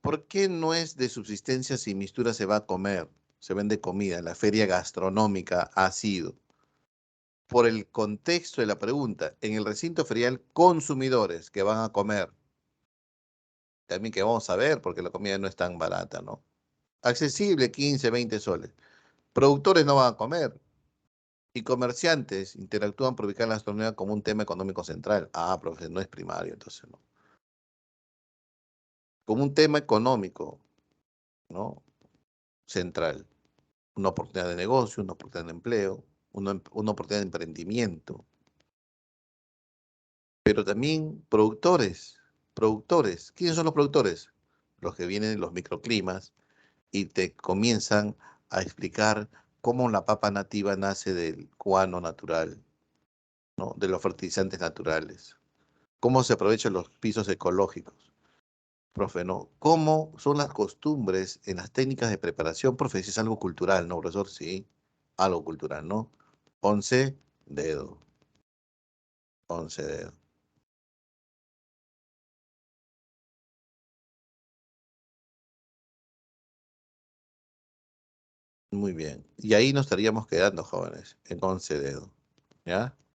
¿Por qué no es de subsistencia si mistura se va a comer? Se vende comida, la feria gastronómica ha sido. Por el contexto de la pregunta, en el recinto ferial, consumidores que van a comer, también que vamos a ver, porque la comida no es tan barata, ¿no? Accesible, 15, 20 soles. Productores no van a comer. Y comerciantes interactúan por ubicar la gastronomía como un tema económico central. Ah, profe, no es primario, entonces no. Como un tema económico, ¿no? Central. Una oportunidad de negocio, una oportunidad de empleo, una oportunidad de emprendimiento. Pero también productores, productores. ¿Quiénes son los productores? Los que vienen de los microclimas y te comienzan a explicar cómo la papa nativa nace del guano natural, ¿no? De los fertilizantes naturales, cómo se aprovechan los pisos ecológicos. Profe, ¿no? ¿Cómo son las costumbres en las técnicas de preparación? Profe, si es algo cultural, ¿no, profesor? Sí, algo cultural, ¿no? 11 dedo, 11 dedo. Muy bien. Y ahí nos estaríamos quedando, jóvenes, en 11 dedo. ¿Ya?